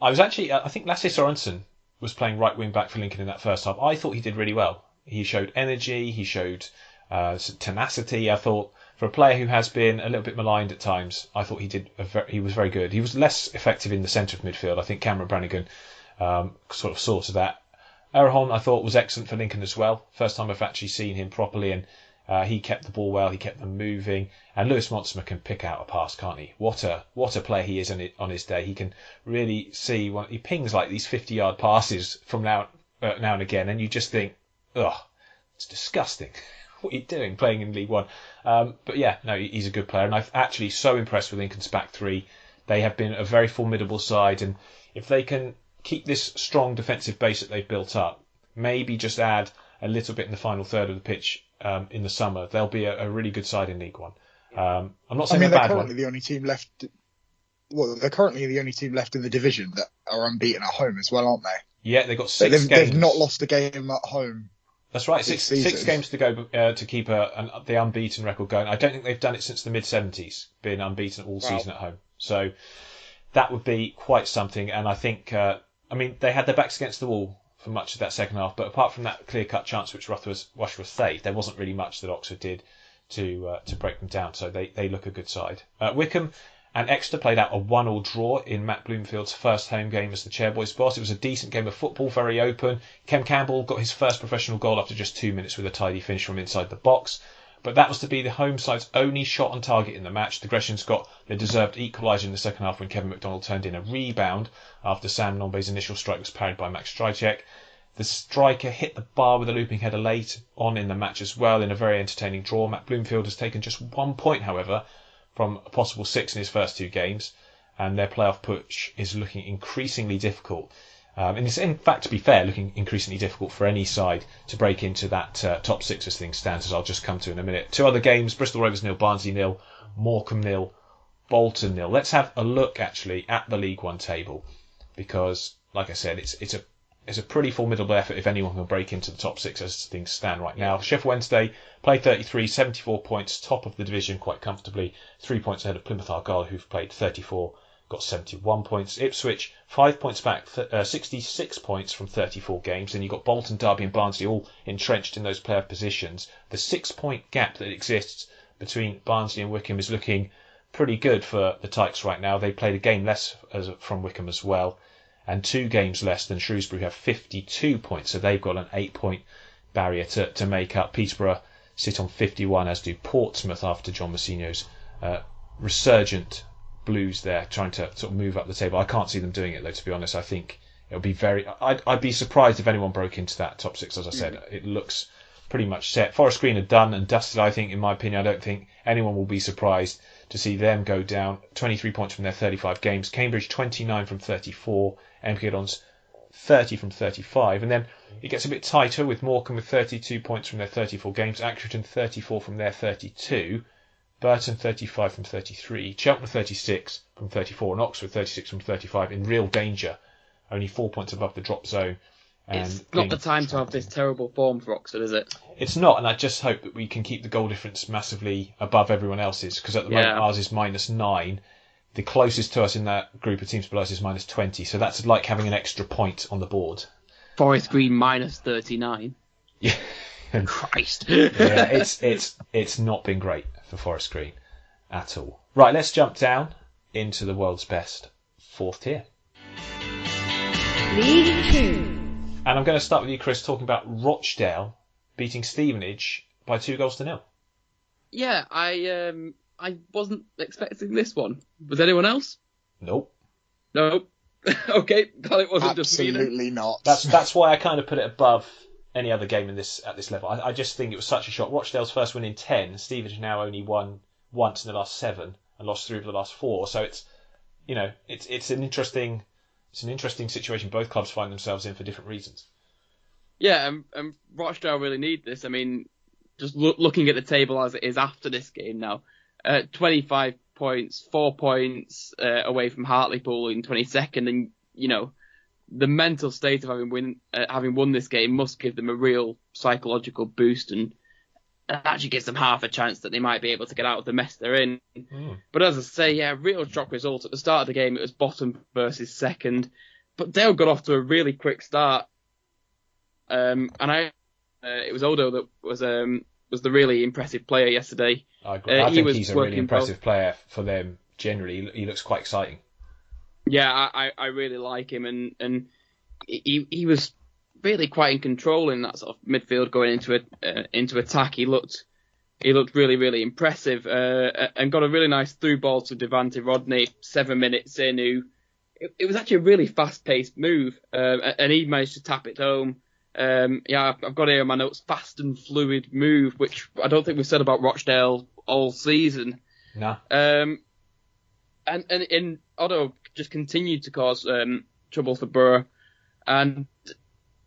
I think Lasse Sorensen was playing right wing back for Lincoln in that first half. I thought he did really well. He showed energy. He showed tenacity. I thought for a player who has been a little bit maligned at times, I thought he was very good. He was less effective in the centre of midfield. I think Cameron Brannigan sort of saw to that. Erhon, I thought, was excellent for Lincoln as well. First time I've actually seen him properly, and he kept the ball well. He kept them moving. And Lewis Monsma can pick out a pass, can't he? What a player he is on his day. He can really see he pings like these 50-yard passes from now and again, and you just think, ugh, it's disgusting. What are you doing playing in League One? But yeah, no, he's a good player, and I'm actually so impressed with Lincoln's back 3. They have been a very formidable side, and if they can keep this strong defensive base that they've built up, maybe just add a little bit in the final third of the pitch in the summer, they'll be a really good side in League One. I'm not saying they're bad one. The only team left. Well, they're currently the only team left in the division that are unbeaten at home as well, aren't they? Yeah, they've got 6 games. They've not lost a game at home. That's right, 6 games to go to keep the unbeaten record going. I don't think they've done it since the mid-70s, being unbeaten all season at home. So that would be quite something. And I think, they had their backs against the wall for much of that second half, but apart from that clear-cut chance which Rushworth saved, there wasn't really much that Oxford did to break them down. So they look a good side. Wickham and Exeter played out a 1-1 draw in Matt Bloomfield's first home game as the Chairboys boss. It was a decent game of football, very open. Kem Campbell got his first professional goal after just 2 minutes with a tidy finish from inside the box. But that was to be the home side's only shot on target in the match. The Greshams got the deserved equaliser in the second half when Kevin McDonald turned in a rebound after Sam Nombe's initial strike was parried by Max Strycek. The striker hit the bar with a looping header late on in the match as well in a very entertaining draw. Matt Bloomfield has taken just 1 point, however, from a possible 6 in his first 2 games, and their playoff push is looking increasingly difficult. And it's, in fact, to be fair, looking increasingly difficult for any side to break into that top 6 as things stand, as I'll just come to in a minute. 2 other games, Bristol Rovers 0, Barnsley 0, Morecambe 0, Bolton 0. Let's have a look, actually, at the League One table, because, like I said, it's a pretty formidable effort if anyone can break into the top 6 as things stand right now. Sheffield Wednesday played 33, 74 points, top of the division quite comfortably, 3 points ahead of Plymouth Argyle, who've played 34, got 71 points. Ipswich, 5 points back, 66 points from 34 games. Then you've got Bolton, Derby and Barnsley all entrenched in those playoff positions. The 6-point gap that exists between Barnsley and Wickham is looking pretty good for the Tykes right now. They played a game less from Wickham as well, and 2 games less than Shrewsbury, who have 52 points, so they've got an 8-point barrier to make up. Peterborough sit on 51, as do Portsmouth after John Mousinho's resurgent Blues there, trying to sort of move up the table. I can't see them doing it, though, to be honest. I think it'll be I'd be surprised if anyone broke into that top 6, as I said. It looks pretty much set. Forest Green are done and dusted, I think, in my opinion. I don't think anyone will be surprised to see them go down. 23 points from their 35 games. Cambridge, 29 from 34. MK Dons, 30 from 35. And then it gets a bit tighter with Morecambe with 32 points from their 34 games, Accrington 34 from their 32, Burton 35 from 33, Cheltenham 36 from 34, and Oxford 36 from 35 in real danger, only 4 points above the drop zone. And it's not the time to have this terrible form for Oxford, is it? It's not, and I just hope that we can keep the goal difference massively above everyone else's, because at the moment ours is -9. The closest to us in that group of teams below us is -20, so that's like having an extra point on the board. Forest Green -39. Yeah. Christ. Yeah, it's not been great for Forest Green at all. Right, let's jump down into the world's best fourth tier. League 2. And I'm going to start with you, Chris, talking about Rochdale beating Stevenage by 2-0. Yeah, I wasn't expecting this one. Was anyone else? Nope. No. Okay, glad it wasn't just me. Absolutely not. That's why I kind of put it above any other game at this level. I just think it was such a shock. Rochdale's first win in 10. Stevenage now only won once in the last 7 and lost 3 of the last 4. So it's an interesting situation both clubs find themselves in for different reasons. Yeah, and Rochdale really need this. I mean, just looking at the table as it is after this game now, 25 points, 4 points away from Hartlepool in 22nd, and the mental state of having won this game must give them a real psychological boost, and actually gives them half a chance that they might be able to get out of the mess they're in. But as I say, real shock result. At the start of the game, it was bottom versus second, but Dale got off to a really quick start. It was Odo that was the really impressive player yesterday. I agree. I think he's a really impressive player for them generally. He looks quite exciting. Yeah, I really like him, and he was really quite in control in that sort of midfield going into attack. He looked really, really impressive, and got a really nice through ball to Devante Rodney 7 minutes in. It was actually a really fast paced move, and he managed to tap it home. I've got here in my notes, fast and fluid move, which I don't think we've said about Rochdale all season. No. And Otto just continued to cause trouble for Burr, and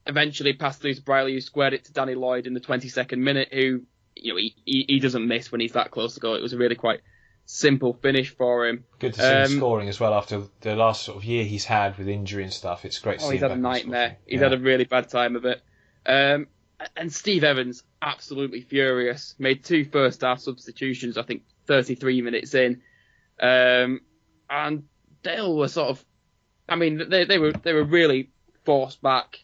eventually passed through to Briley, who squared it to Danny Lloyd in the 22nd minute, who, he doesn't miss when he's that close to goal. It was a really quite simple finish for him. Good to see him scoring as well after the last sort of year he's had with injury and stuff. It's great to see him. He's had a nightmare. He's had a really bad time of it. And Steve Evans, absolutely furious. Made 2 first half substitutions, I think 33 minutes in. And Dale were sort of, they were really forced back.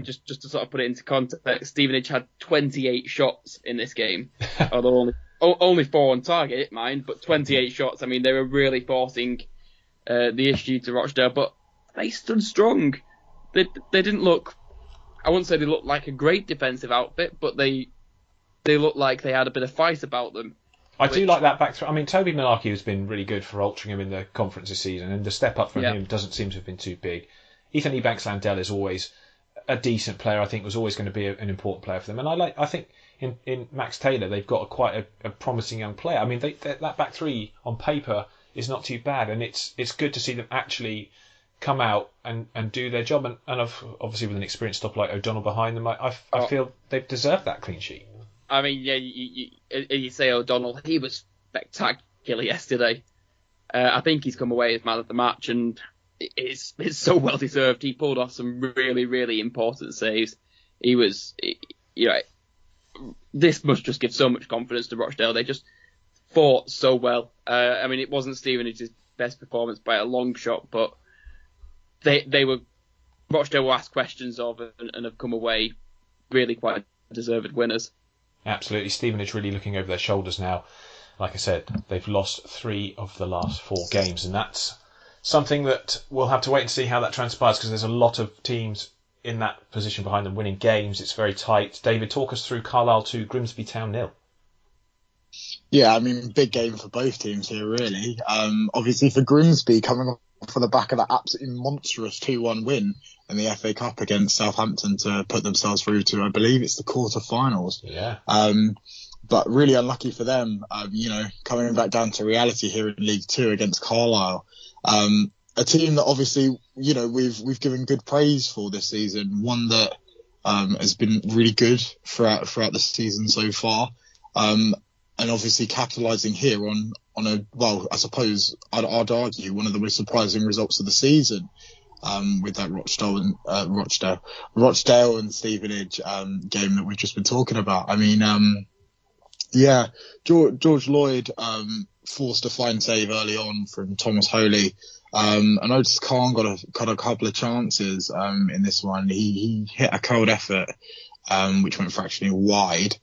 Just to sort of put it into context, Stevenage had 28 shots in this game. Although only 4 on target, mind, but 28 shots. They were really forcing the issue to Rochdale, but they stood strong. They didn't look, I wouldn't say they looked like a great defensive outfit, but they looked like they had a bit of fight about them. I do like that back throw. Toby Malarkey has been really good for Altrincham in the conference this season, and the step up from him doesn't seem to have been too big. Ethan Ebanks-Landell is always a decent player. I think was always going to be an important player for them, and I think in Max Taylor they've got quite a promising young player. That back three on paper is not too bad, and it's good to see them actually come out and do their job, and obviously with an experienced stopper like O'Donnell behind them, I feel they've deserved that clean sheet. You say O'Donnell, he was spectacular yesterday. I think he's come away as man of the match, and it's so well deserved. He pulled off some really, really important saves. This must just give so much confidence to Rochdale. They just fought so well. It wasn't Stevenage's best performance by a long shot, but Rochdale were asked questions of and have come away really quite deserved winners. Absolutely. Stevenage really looking over their shoulders now. Like I said, they've lost 3 of the last 4 games, and that's something that we'll have to wait and see how that transpires, because there's a lot of teams in that position behind them winning games. It's very tight. David, talk us through Carlisle 2, Grimsby Town 0. Yeah, big game for both teams here, really. Obviously for Grimsby, coming off the back of that absolutely monstrous 2-1 win in the FA Cup against Southampton to put themselves through to, I believe it's the quarter-finals. Yeah. But really unlucky for them, coming back down to reality here in League 2 against Carlisle. a team that obviously, we've given good praise for this season. One that has been really good throughout the season so far. And obviously capitalising here on I suppose I'd argue one of the most surprising results of the season, with that Rochdale and Stevenage game that we've just been talking about. I mean, George Lloyd forced a fine save early on from Thomas Holy. And Otis Khan got a couple of chances in this one. He hit a cold effort, which went fractionally wide.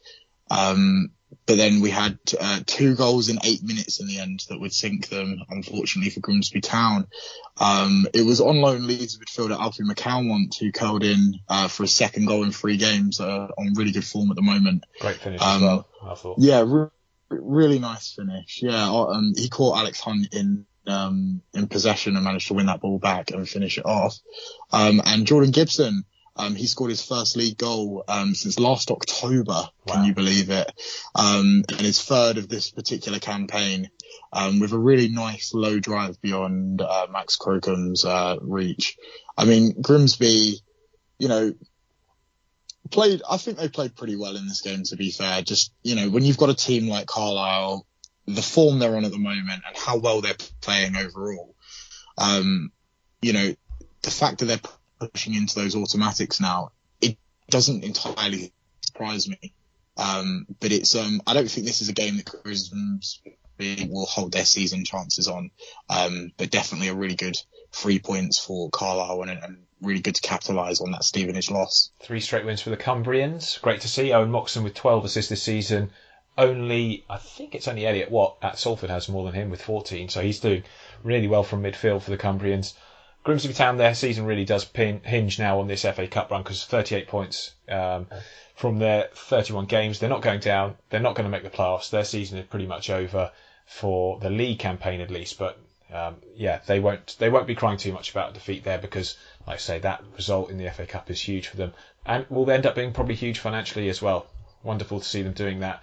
But then we had 2 goals in 8 minutes in the end that would sink them, unfortunately, for Grimsby Town. It was on loan Leeds midfielder Alfie McCowan who curled in for a second goal in 3 games, on really good form at the moment. Great finish as well, I thought. Yeah, really nice finish. Yeah, he caught Alex Hunt in possession and managed to win that ball back and finish it off. And Jordan Gibson, he scored his first league goal since last October. Wow. Can you believe it? And his third of this particular campaign, with a really nice low drive beyond Max Crocom's reach. I mean, Grimsby, I think they played pretty well in this game, to be fair. Just, when you've got a team like Carlisle, the form they're on at the moment and how well they're playing overall, the fact that they're pushing into those automatics now, it doesn't entirely surprise me. But it's I don't think this is a game that Grimsby will hold their season chances on. But definitely a really good 3 points for Carlisle and really good to capitalise on that Stevenage loss. 3 straight wins for the Cumbrians. Great to see. Owen Moxon with 12 assists this season. I think it's only Elliot Watt at Salford has more than him with 14. So he's doing really well from midfield for the Cumbrians. Grimsby Town, their season really does hinge now on this FA Cup run, because 38 points from their 31 games. They're not going down. They're not going to make the playoffs. Their season is pretty much over for the league campaign at least. But they won't be crying too much about defeat there, because, like I say, that result in the FA Cup is huge for them and will end up being probably huge financially as well. Wonderful to see them doing that.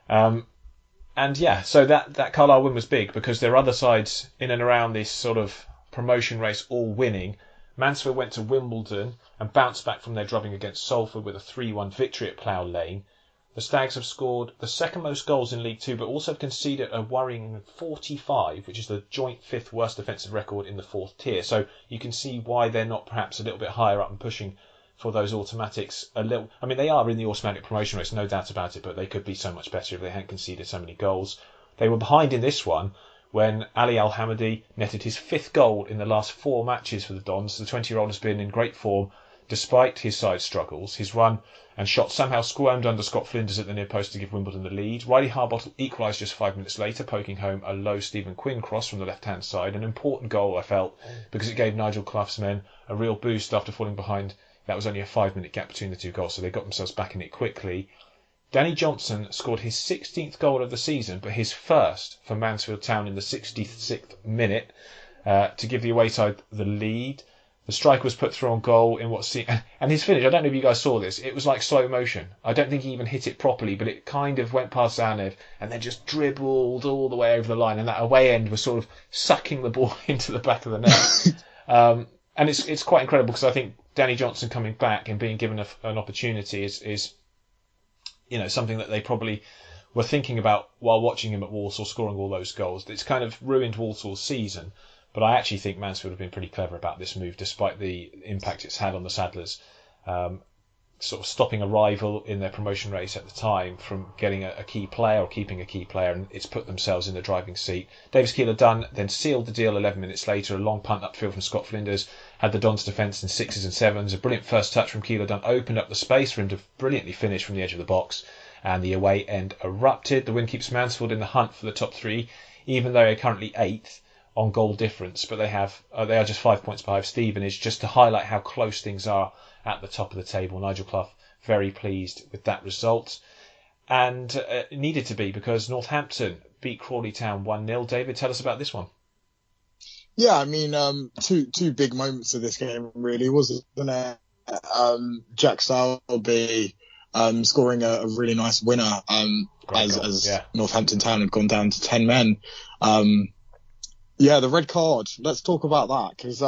So that Carlisle win was big, because there are other sides in and around this sort of promotion race all winning. Mansfield went to Wimbledon and bounced back from their drubbing against Salford with a 3-1 victory at Plough Lane. The Stags have scored the second most goals in League Two, but also have conceded a worrying 45, which is the joint 5th worst defensive record in the 4th tier. So you can see why they're not perhaps a little bit higher up and pushing for those automatics a little. I mean, they are in the automatic promotion race, no doubt about it, but they could be so much better if they hadn't conceded so many goals. They were behind in this one when Ali Al-Hamadi netted his 5th goal in the last 4 matches for the Dons. The 20-year-old has been in great form despite his side struggles. His run and shot somehow squirmed under Scott Flinders at the near post to give Wimbledon the lead. Riley Harbottle equalised just 5 minutes later, poking home a low Stephen Quinn cross from the left-hand side. An important goal, I felt, because it gave Nigel Clough's men a real boost after falling behind. That was only a 5-minute gap between the 2 goals, so they got themselves back in it quickly. Danny Johnson scored his 16th goal of the season, but his first for Mansfield Town in the 66th minute to give the away side the lead. The striker was put through on goal in what seemed... And his finish, I don't know if you guys saw this, it was like slow motion. I don't think he even hit it properly, but it kind of went past Zanev and then just dribbled all the way over the line, and that away end was sort of sucking the ball into the back of the net. And it's quite incredible, because I think Danny Johnson coming back and being given an opportunity is something that they probably were thinking about while watching him at Walsall scoring all those goals. It's kind of ruined Walsall's season, but I actually think Mansfield have been pretty clever about this move, despite the impact it's had on the Saddlers. Sort of stopping a rival in their promotion race at the time from getting a key player or keeping a key player, and it's put themselves in the driving seat. Davis Keeler-Dunn then sealed the deal 11 minutes later. A long punt upfield from Scott Flinders had the Dons' defence in 6s and 7s. A brilliant first touch from Keeler-Dunn opened up the space for him to brilliantly finish from the edge of the box, and the away end erupted. The win keeps Mansfield in the hunt for the top 3, even though they're currently 8th on goal difference, but they are just 5 points behind Stevenage, just to highlight how close things are at the top of the table. Nigel Clough very pleased with that result, and it needed to be, because Northampton beat Crawley Town 1-0. David, tell us about this one. Yeah, I mean, two big moments of this game, really, wasn't it? Jack Salop scoring a really nice winner as Northampton Town had gone down to 10 men. Yeah, the red card. Let's talk about that because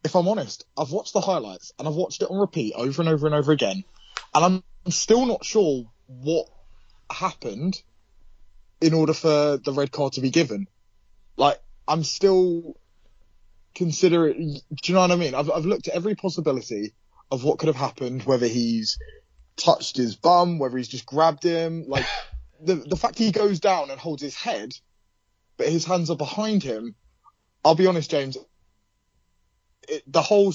if I'm honest, I've watched the highlights and I've watched it on repeat over and over and over again, and I'm still not sure what happened in order for the red card to be given. Like, I'm still considering. Do you know what I mean? I've looked at every possibility of what could have happened, whether he's touched his bum, whether he's just grabbed him. Like, the fact he goes down and holds his head, but his hands are behind him. I'll be honest, James. The whole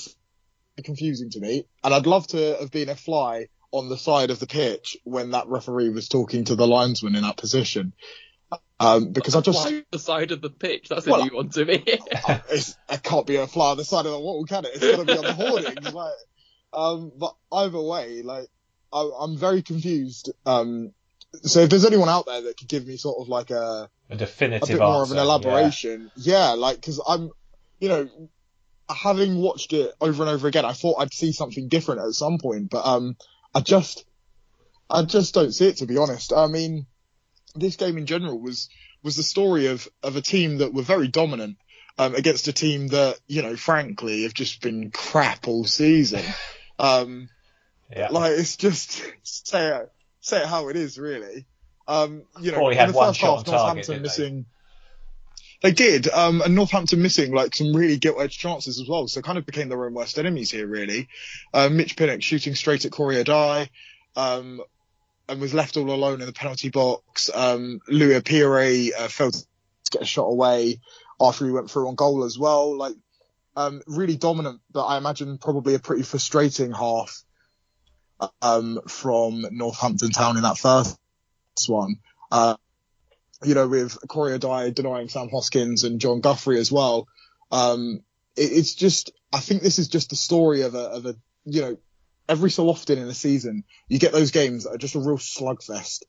confusing to me, and I'd love to have been a fly on the side of the pitch when that referee was talking to the linesman in that position. Because I just the side of the pitch. That's a new one to me. It can't be a fly on the side of the wall, can it? It's got to be on the hoardings. But either way, I'm very confused. So if there's anyone out there that could give me sort of like a definitive a bit more of an elaboration, because I'm, having watched it over and over again, I thought I'd see something different at some point, but I just don't see it, to be honest. I mean, this game in general was the story of a team that were very dominant against a team that, frankly, have just been crap all season. It's just say it how it is, really. Probably had one shot on target, missing. They did, and Northampton missing some really gilt-edged chances as well, so kind of became their own worst enemies here, really. Mitch Pinnock shooting straight at Corey Adai, and was left all alone in the penalty box. Louis Apire failed to get a shot away after he went through on goal as well. Really dominant, but I imagine probably a pretty frustrating half from Northampton Town in that first one. With Corey Adai denying Sam Hoskins and John Guthrie as well. It's just, I think this is just the story of a every so often in the season, you get those games that are just a real slugfest.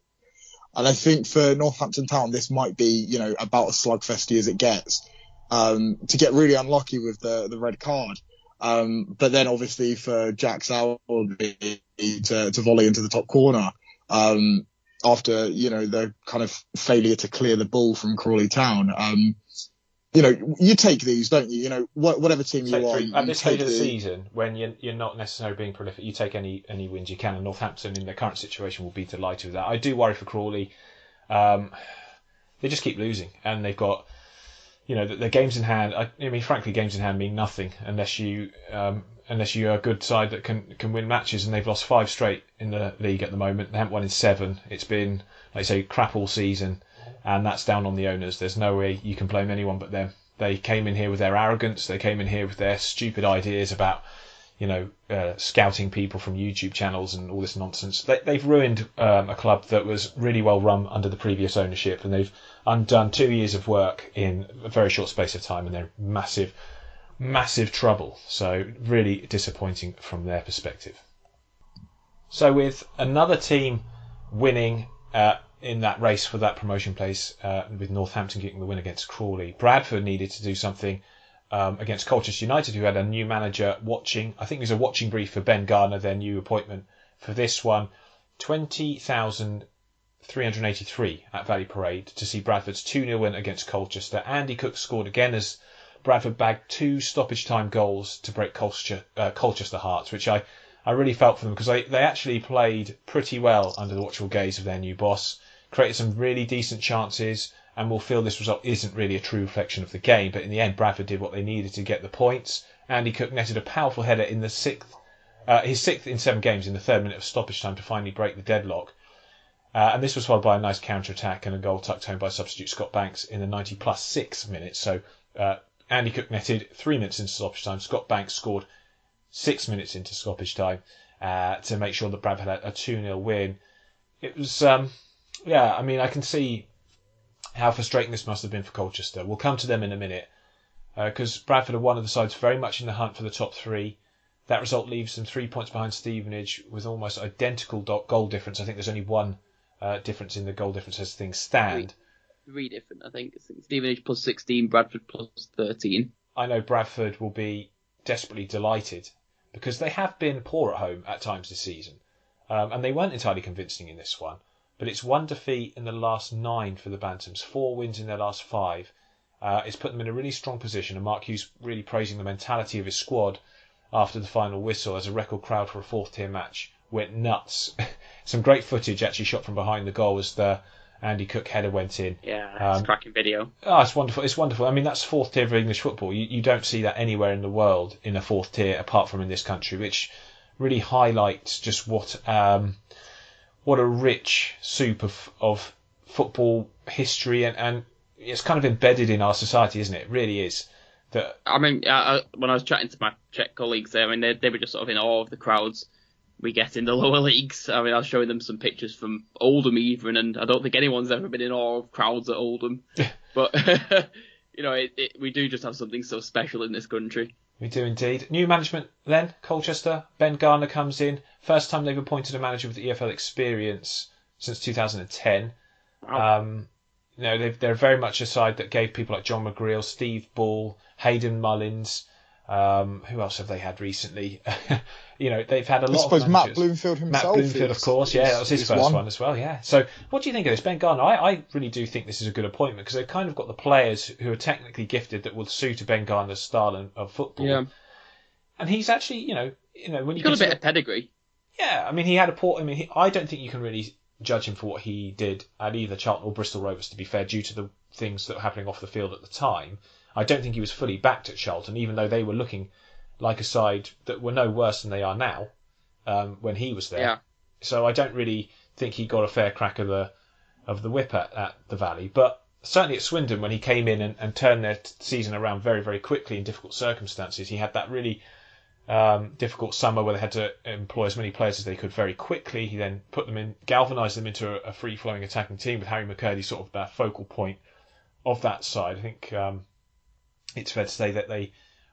And I think for Northampton Town, this might be, about as slugfesty as it gets, to get really unlucky with the red card. But then obviously for Jack Sowerby to volley into the top corner, after, the kind of failure to clear the ball from Crawley Town. You take these, don't you? Whatever team you are. At this stage of the season, when you're not necessarily being prolific, you take any wins you can. And Northampton, in their current situation, will be delighted with that. I do worry for Crawley. They just keep losing, and they've got, the games in hand. I mean, frankly, games in hand mean nothing unless you're a good side that can win matches. And they've lost 5 straight in the league at the moment. They haven't won in 7. It's been, like I say, crap all season. And that's down on the owners. There's no way you can blame anyone but them. They came in here with their arrogance. They came in here with their stupid ideas about, scouting people from YouTube channels and all this nonsense. They've ruined a club that was really well run under the previous ownership, and they've undone 2 years of work in a very short space of time, and they're massive, massive trouble. So really disappointing from their perspective. So with another team winning in that race for that promotion place, with Northampton getting the win against Crawley, Bradford needed to do something against Colchester United, who had a new manager watching. I think it was a watching brief for Ben Garner, their new appointment for this one. 20,383 at Valley Parade to see Bradford's 2-0 win against Colchester. Andy Cook scored again as Bradford bagged 2 stoppage time goals to break Colchester hearts, which I really felt for them, because they actually played pretty well under the watchful gaze of their new boss, created some really decent chances, and will feel this result isn't really a true reflection of the game. But in the end, Bradford did what they needed to get the points. Andy Cook netted a powerful header in the his 6th in 7 games in the 3rd minute of stoppage time to finally break the deadlock. And this was followed by a nice counter-attack and a goal tucked home by substitute Scott Banks in the 90 plus 6 minutes. So Andy Cook netted 3 minutes into stoppage time. Scott Banks scored 6 minutes into stoppage time to make sure that Bradford had a 2-0 win. It was, I can see how frustrating this must have been for Colchester. We'll come to them in a minute, because Bradford are one of the sides very much in the hunt for the top 3. That result leaves them 3 points behind Stevenage with almost identical goal difference. I think there's only one difference in the goal difference as things stand. 3 different, I think. Stevenage plus 16, Bradford plus 13. I know Bradford will be desperately delighted, because they have been poor at home at times this season. And they weren't entirely convincing in this one. But it's 1 defeat in the last 9 for the Bantams, 4 wins in their last 5. It's put them in a really strong position, and Mark Hughes really praising the mentality of his squad after the final whistle, as a record crowd for a fourth-tier match went nuts. Some great footage actually shot from behind the goal as the Andy Cook header went in. Yeah, it's a cracking video. Oh, it's wonderful. It's wonderful. I mean, that's fourth tier of English football. You don't see that anywhere in the world in a fourth tier apart from in this country, which really highlights just what a rich soup of football history, and it's kind of embedded in our society, isn't it? It really is. I mean, when I was chatting to my Czech colleagues there, I mean, they were just sort of in awe of the crowds we get in the lower leagues. I mean, I was showing them some pictures from Oldham even, and I don't think anyone's ever been in awe of crowds at Oldham. But, we do just have something so special in this country. We do indeed. New management then, Colchester. Ben Garner comes in. First time they've appointed a manager with EFL experience since 2010. Wow. They're very much a side that gave people like John McGreal, Steve Ball, Hayden Mullins. Who else have they had recently? They've had a lot of managers. Matt Bloomfield himself. Matt Bloomfield, of course. Yeah, that was his first one as well, yeah. So what do you think of this? Ben Garner, I really do think this is a good appointment, because they've kind of got the players who are technically gifted that will suit a Ben Garner's style of football. Yeah. And he's actually, when he's got a bit of pedigree. Yeah, I mean, he had I don't think you can really judge him for what he did at either Charlton or Bristol Rovers, to be fair, due to the things that were happening off the field at the time. I don't think he was fully backed at Charlton, even though they were looking like a side that were no worse than they are now when he was there. Yeah. So I don't really think he got a fair crack of the whip at the Valley. But certainly at Swindon, when he came in and turned their season around very, very quickly in difficult circumstances, he had that really difficult summer where they had to employ as many players as they could very quickly. He then put them in, galvanised them into a free-flowing attacking team with Harry McCurdy sort of the focal point of that side. I think it's fair to say that they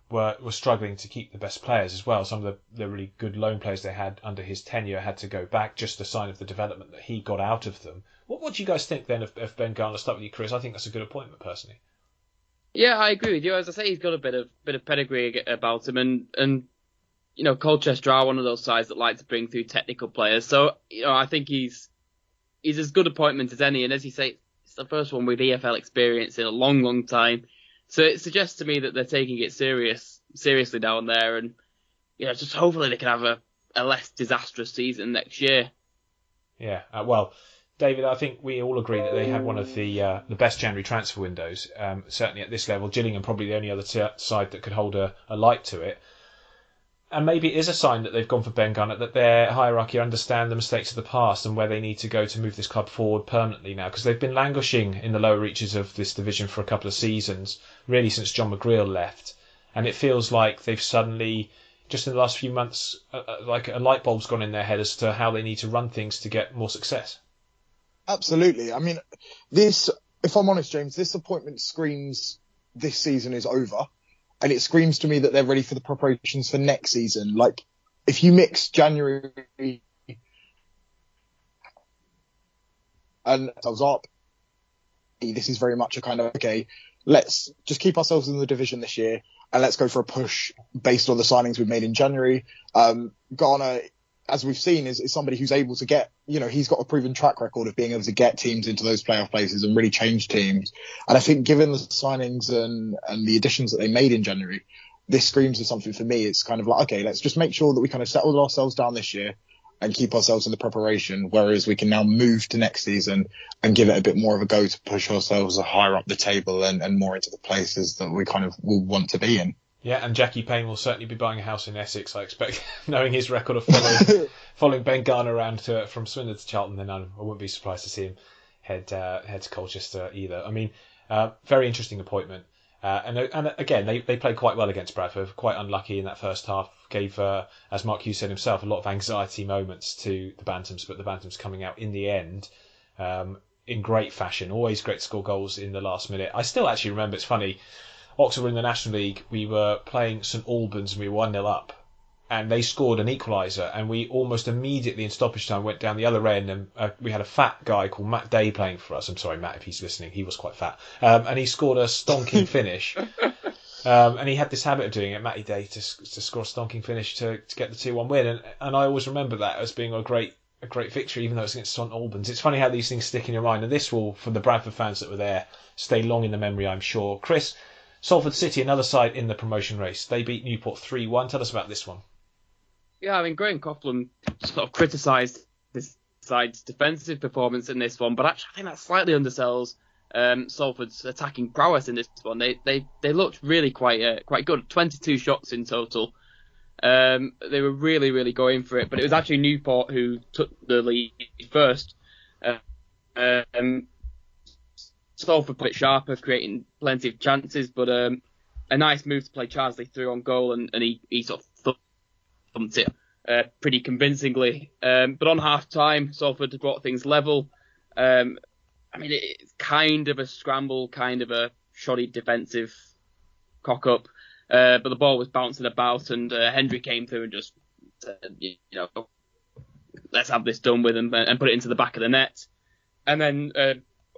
were struggling to keep the best players as well. Some of the really good loan players they had under his tenure had to go back, just a sign of the development that he got out of them. What do you guys think then of Ben Garner? Start with you, Chris. I think that's a good appointment, personally. Yeah, I agree with you. As I say, he's got a bit of pedigree about him, and Colchester are one of those sides that like to bring through technical players. So I think he's as good appointment as any. And as you say, it's the first one with EFL experience in a long, long time. So it suggests to me that they're taking it seriously down there, and just hopefully they can have a less disastrous season next year. Yeah, well, David, I think we all agree that they have one of the best January transfer windows, certainly at this level. Gillingham probably the only other side that could hold a light to it. And maybe it is a sign that they've gone for Ben Garner, that their hierarchy understand the mistakes of the past and where they need to go to move this club forward permanently now, because they've been languishing in the lower reaches of this division for a couple of seasons, really since John McGreal left. And it feels like they've suddenly, just in the last few months, like a light bulb's gone in their head as to how they need to run things to get more success. Absolutely. I mean, if I'm honest, James, this appointment screams this season is over. And it screams to me that they're ready for the preparations for next season. Like, if you mix January and ourselves up, this is very much a kind of, okay, let's just keep ourselves in the division this year and let's go for a push based on the signings we've made in January. Garner, as we've seen, is somebody who's able to get, he's got a proven track record of being able to get teams into those playoff places and really change teams. And I think given the signings and the additions that they made in January, this screams of something for me. It's kind of like, okay, let's just make sure that we kind of settle ourselves down this year and keep ourselves in the preparation, whereas we can now move to next season and give it a bit more of a go to push ourselves higher up the table and more into the places that we kind of will want to be in. Yeah, and Jackie Payne will certainly be buying a house in Essex, I expect, knowing his record of following Ben Garner around from Swindon to Cheltenham. Then I wouldn't be surprised to see him head to Colchester either. I mean, very interesting appointment. And again, they played quite well against Bradford, quite unlucky in that first half. Gave, as Mark Hughes said himself, a lot of anxiety moments to the Bantams, but the Bantams coming out in the end in great fashion. Always great to score goals in the last minute. I still actually remember, it's funny, Oxford were in the National League, we were playing St Albans and we were 1-0 up. And they scored an equaliser, and we almost immediately in stoppage time went down the other end, and we had a fat guy called Matt Day playing for us. I'm sorry, Matt, if he's listening. He was quite fat. And he scored a stonking finish. And he had this habit of doing it, Matty Day, to score a stonking finish to get the 2-1 win. And I always remember that as being a great a great victory, even though it's against St Albans. It's funny how these things stick in your mind, and this will, for the Bradford fans that were there, stay long in the memory, I'm sure. Chris, Salford City, another side in the promotion race. They beat Newport 3-1. Tell us about this one. Yeah, I mean, Graham Coughlin sort of criticised this side's defensive performance in this one, but actually I think that slightly undersells Salford's attacking prowess in this one. They looked really quite good. 22 shots in total. They were really going for it, but it was actually Newport who took the lead first. Salford put it sharper, creating plenty of chances, but a nice move to play Charsley through on goal, and he sort of thumped it pretty convincingly. But on half time, Salford brought things level. I mean, it's kind of a scramble, kind of a shoddy defensive cock-up. But the ball was bouncing about, and Hendry came through and just said, let's have this done with, and put it into the back of the net. And then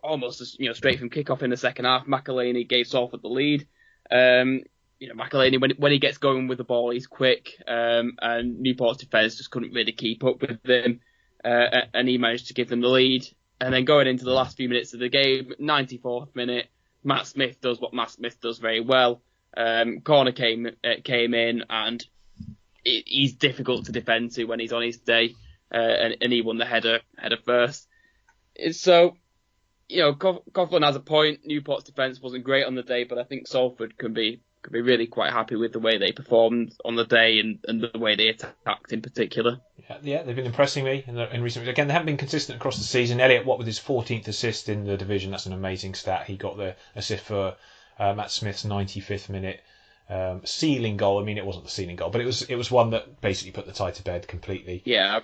almost straight from kickoff in the second half, McElhaney gave Salford the lead. McElhaney, when he gets going with the ball, he's quick, and Newport's defence just couldn't really keep up with him, and he managed to give them the lead. And then going into the last few minutes of the game, 94th minute, Matt Smith does what Matt Smith does very well. Corner came in, and he's difficult to defend to when he's on his day, and he won the header first. So, Coughlin has a point. Newport's defence wasn't great on the day, but I think Salford could be really quite happy with the way they performed on the day and the way they attacked in particular. Yeah, they've been impressing me in recent weeks. Again, they haven't been consistent across the season. Elliot Watt with his 14th assist in the division, that's an amazing stat. He got the assist for Matt Smith's 95th minute sealing goal. I mean, it wasn't the sealing goal, but it was one that basically put the tie to bed completely. Yeah.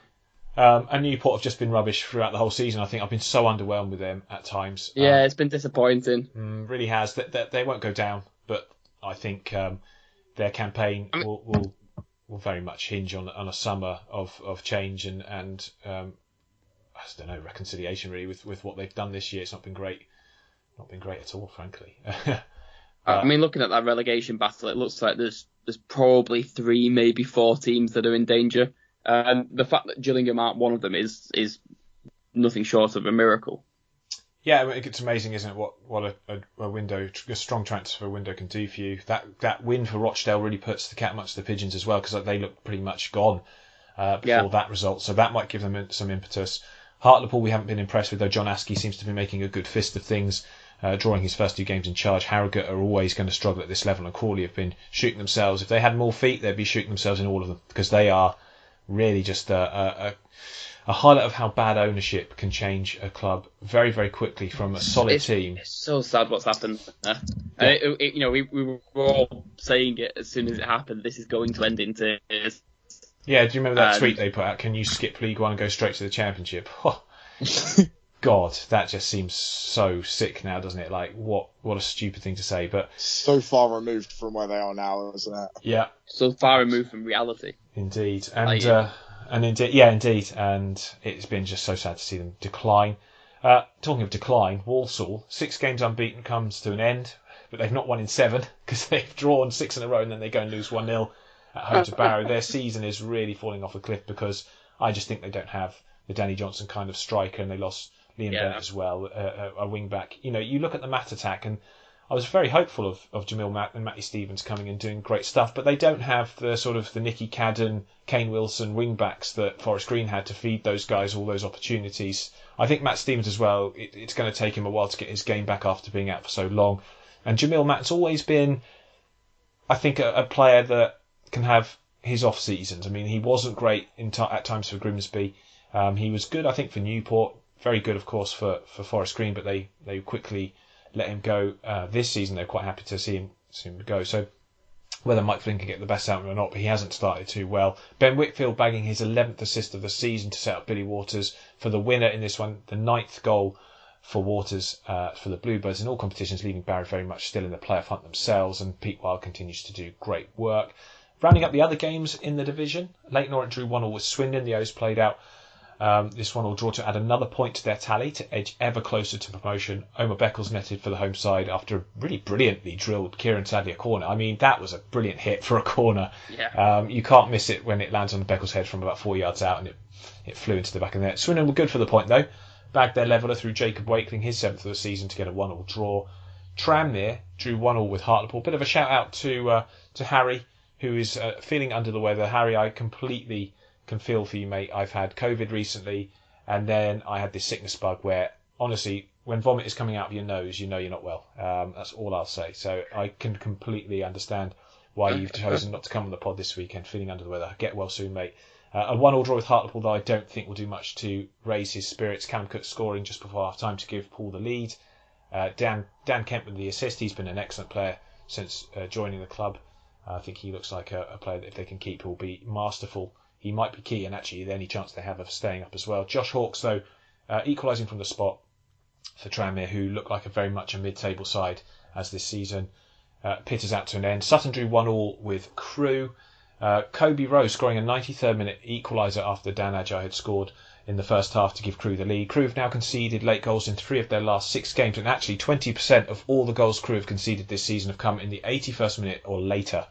And Newport have just been rubbish throughout the whole season. I think I've been so underwhelmed with them at times. Yeah, it's been disappointing. Really has. They won't go down, but I think their campaign will very much hinge on a summer of change and I don't know, reconciliation really with what they've done this year. It's not been great at all, frankly. I mean, looking at that relegation battle, it looks like there's probably 3, maybe 4 teams that are in danger. And the fact that Gillingham aren't one of them is nothing short of a miracle. Yeah, I mean, it's amazing, isn't it? What a strong transfer window can do for you. That win for Rochdale really puts the cat amongst the pigeons as well, because they look pretty much gone before that result. So that might give them some impetus. Hartlepool, we haven't been impressed with, though. John Askey seems to be making a good fist of things, drawing his first 2 games in charge. Harrogate are always going to struggle at this level, and Crawley have been shooting themselves. If they had more feet, they'd be shooting themselves in all of them, because they are really just a highlight of how bad ownership can change a club very, very quickly from a solid team. It's so sad what's happened. Yeah. We were all saying it as soon as it happened. This is going to end in tears. Yeah, do you remember that tweet they put out? Can you skip League One and go straight to the Championship? God, that just seems so sick now, doesn't it? Like, what a stupid thing to say. But so far removed from where they are now, isn't it? Yeah. So far removed from reality. Indeed. And indeed. And it's been just so sad to see them decline. Talking of decline, Walsall, 6 games unbeaten comes to an end, but they've not won in 7 because they've drawn 6 in a row and then they go and lose 1-0 at home to Barrow. Their season is really falling off a cliff because I just think they don't have the Danny Johnson kind of striker, and they lost Liam Bent as well, a wing back. You look at the Matt attack, and I was very hopeful of Jamil Matt and Matty Stevens coming and doing great stuff, but they don't have the sort of the Nicky Cadden, Kane Wilson wing backs that Forest Green had to feed those guys all those opportunities. I think Matt Stevens as well, it's going to take him a while to get his game back after being out for so long. And Jamil Matt's always been, I think, a player that can have his off seasons. I mean, he wasn't great at times for Grimsby. He was good, I think, for Newport. Very good, of course, for Forest Green, but they quickly let him go this season. They're quite happy to see him go. So whether Mike Flynn can get the best out of him or not, but he hasn't started too well. Ben Whitfield bagging his 11th assist of the season to set up Billy Waters for the winner in this one, the 9th goal for Waters for the Bluebirds in all competitions, leaving Barrow very much still in the playoff hunt themselves, and Pete Wild continues to do great work. Rounding up the other games in the division, Leyton Orient drew 1-1 with Swindon. The O's played out This 1-1 draw to add another point to their tally to edge ever closer to promotion. Omar Beckles netted for the home side after a really brilliantly drilled Kieran Sadlier corner. I mean, that was a brilliant hit for a corner. Yeah. You can't miss it when it lands on Beckles' head from about 4 yards out, and it flew into the back of the net. Swindon were good for the point, though. Bagged their leveller through Jacob Wakeling, his 7th of the season, to get a 1-1 draw. Tranmere drew 1-1 with Hartlepool. Bit of a shout out to Harry, who is feeling under the weather. Harry, I completely can feel for you, mate. I've had COVID recently, and then I had this sickness bug where, honestly, when vomit is coming out of your nose, you know you're not well. That's all I'll say. So I can completely understand why you've chosen not to come on the pod this weekend, feeling under the weather. Get well soon, mate. A 1-1 draw with Hartlepool, though, I don't think will do much to raise his spirits. Callum Cook scoring just before half-time to give Paul the lead. Dan Kent with the assist. He's been an excellent player since joining the club. I think he looks like a player that, if they can keep, will be masterful. He might be key, and actually the only chance they have of staying up as well. Josh Hawkes, though, equalising from the spot for Tranmere, who look like very much a mid-table side as this season pitters out to an end. Sutton drew 1-1 with Crewe. Kobe Rose scoring a 93rd minute equaliser after Dan Ajayi had scored in the first half to give Crewe the lead. Crewe have now conceded late goals in 3 of their last 6 games, and actually 20% of all the goals Crewe have conceded this season have come in the 81st minute or later.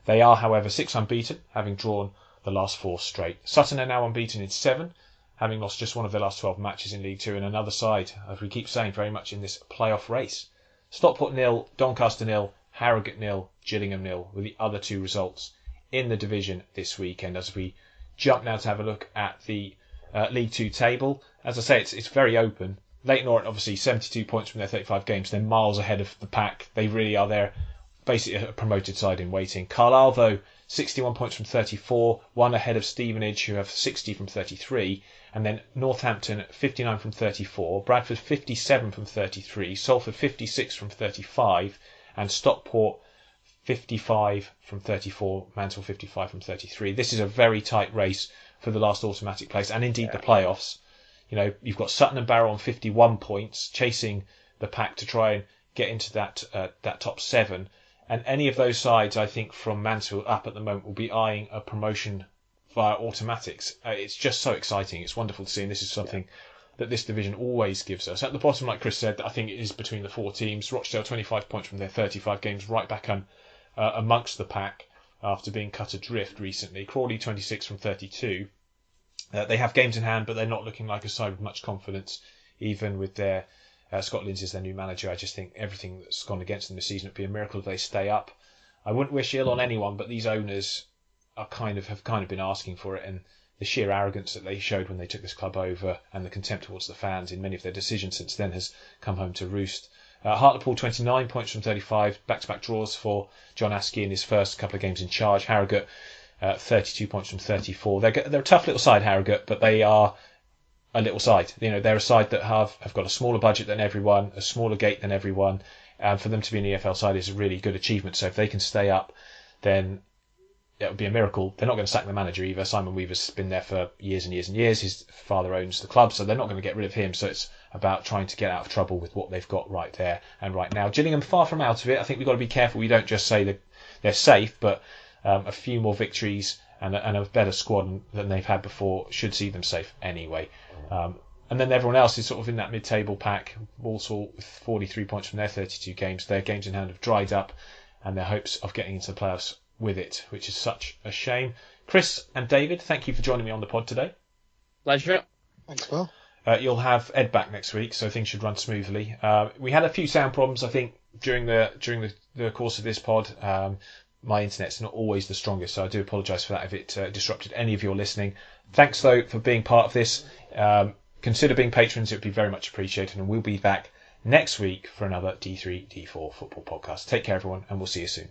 They are, however, 6 unbeaten, having drawn the last 4 straight. Sutton are now unbeaten in 7, having lost just one of their last 12 matches in League 2, and another side, as we keep saying, very much in this playoff race. Stockport 0, Doncaster 0, Harrogate 0, Gillingham 0 were the other 2 results in the division this weekend. As we jump now to have a look at the League 2 table, as I say, it's very open. Leyton Orient obviously 72 points from their 35 games. They're miles ahead of the pack. They really are there, basically a promoted side in waiting. Carlisle, though, 61 points from 34, 1 ahead of Stevenage, who have 60 from 33, and then Northampton 59 from 34, Bradford 57 from 33, Salford 56 from 35, and Stockport 55 from 34, Mansfield 55 from 33. This is a very tight race for the last automatic place, and indeed the playoffs. You know, you've got Sutton and Barrow on 51 points, chasing the pack to try and get into that top 7. And any of those sides, I think, from Mansfield up at the moment, will be eyeing a promotion via automatics. It's just so exciting. It's wonderful to see, and this is something that this division always gives us. At the bottom, like Chris said, I think it is between the 4 teams. Rochdale 25 points from their 35 games, right back amongst the pack after being cut adrift recently. Crawley 26 from 32. They have games in hand, but they're not looking like a side with much confidence, even with their Scott Lindsay as their new manager. I just think everything that's gone against them this season would be a miracle if they stay up. I wouldn't wish ill on anyone, but these owners have kind of been asking for it, and the sheer arrogance that they showed when they took this club over, and the contempt towards the fans in many of their decisions since then, has come home to roost. Hartlepool 29 points from 35, back-to-back draws for John Askey in his first couple of games in charge. Harrogate 32 points from 34. They're a tough little side, Harrogate, but they are a little side. You know, they're a side that have got a smaller budget than everyone, a smaller gate than everyone, and for them to be an EFL side is a really good achievement. So if they can stay up, then it would be a miracle. They're not going to sack the manager either. Simon Weaver's been there for years and years and years. His father owns the club, so they're not going to get rid of him. So it's about trying to get out of trouble with what they've got right there and right now. Gillingham far from out of it. I think we've got to be careful. We don't just say that they're safe, but a few more victories and a better squad than they've had before should see them safe anyway. And then everyone else is sort of in that mid-table pack. Walsall with 43 points from their 32 games. Their games in hand have dried up, and their hopes of getting into the playoffs with it, which is such a shame. Chris and David, thank you for joining me on the pod today. Pleasure. Thanks, Will. You'll have Ed back next week, so things should run smoothly. We had a few sound problems, I think, during the course of this pod. My internet's not always the strongest, so I do apologise for that if it disrupted any of your listening. Thanks, though, for being part of this. Consider being patrons. It would be very much appreciated, and we'll be back next week for another D3D4 football podcast. Take care, everyone, and we'll see you soon.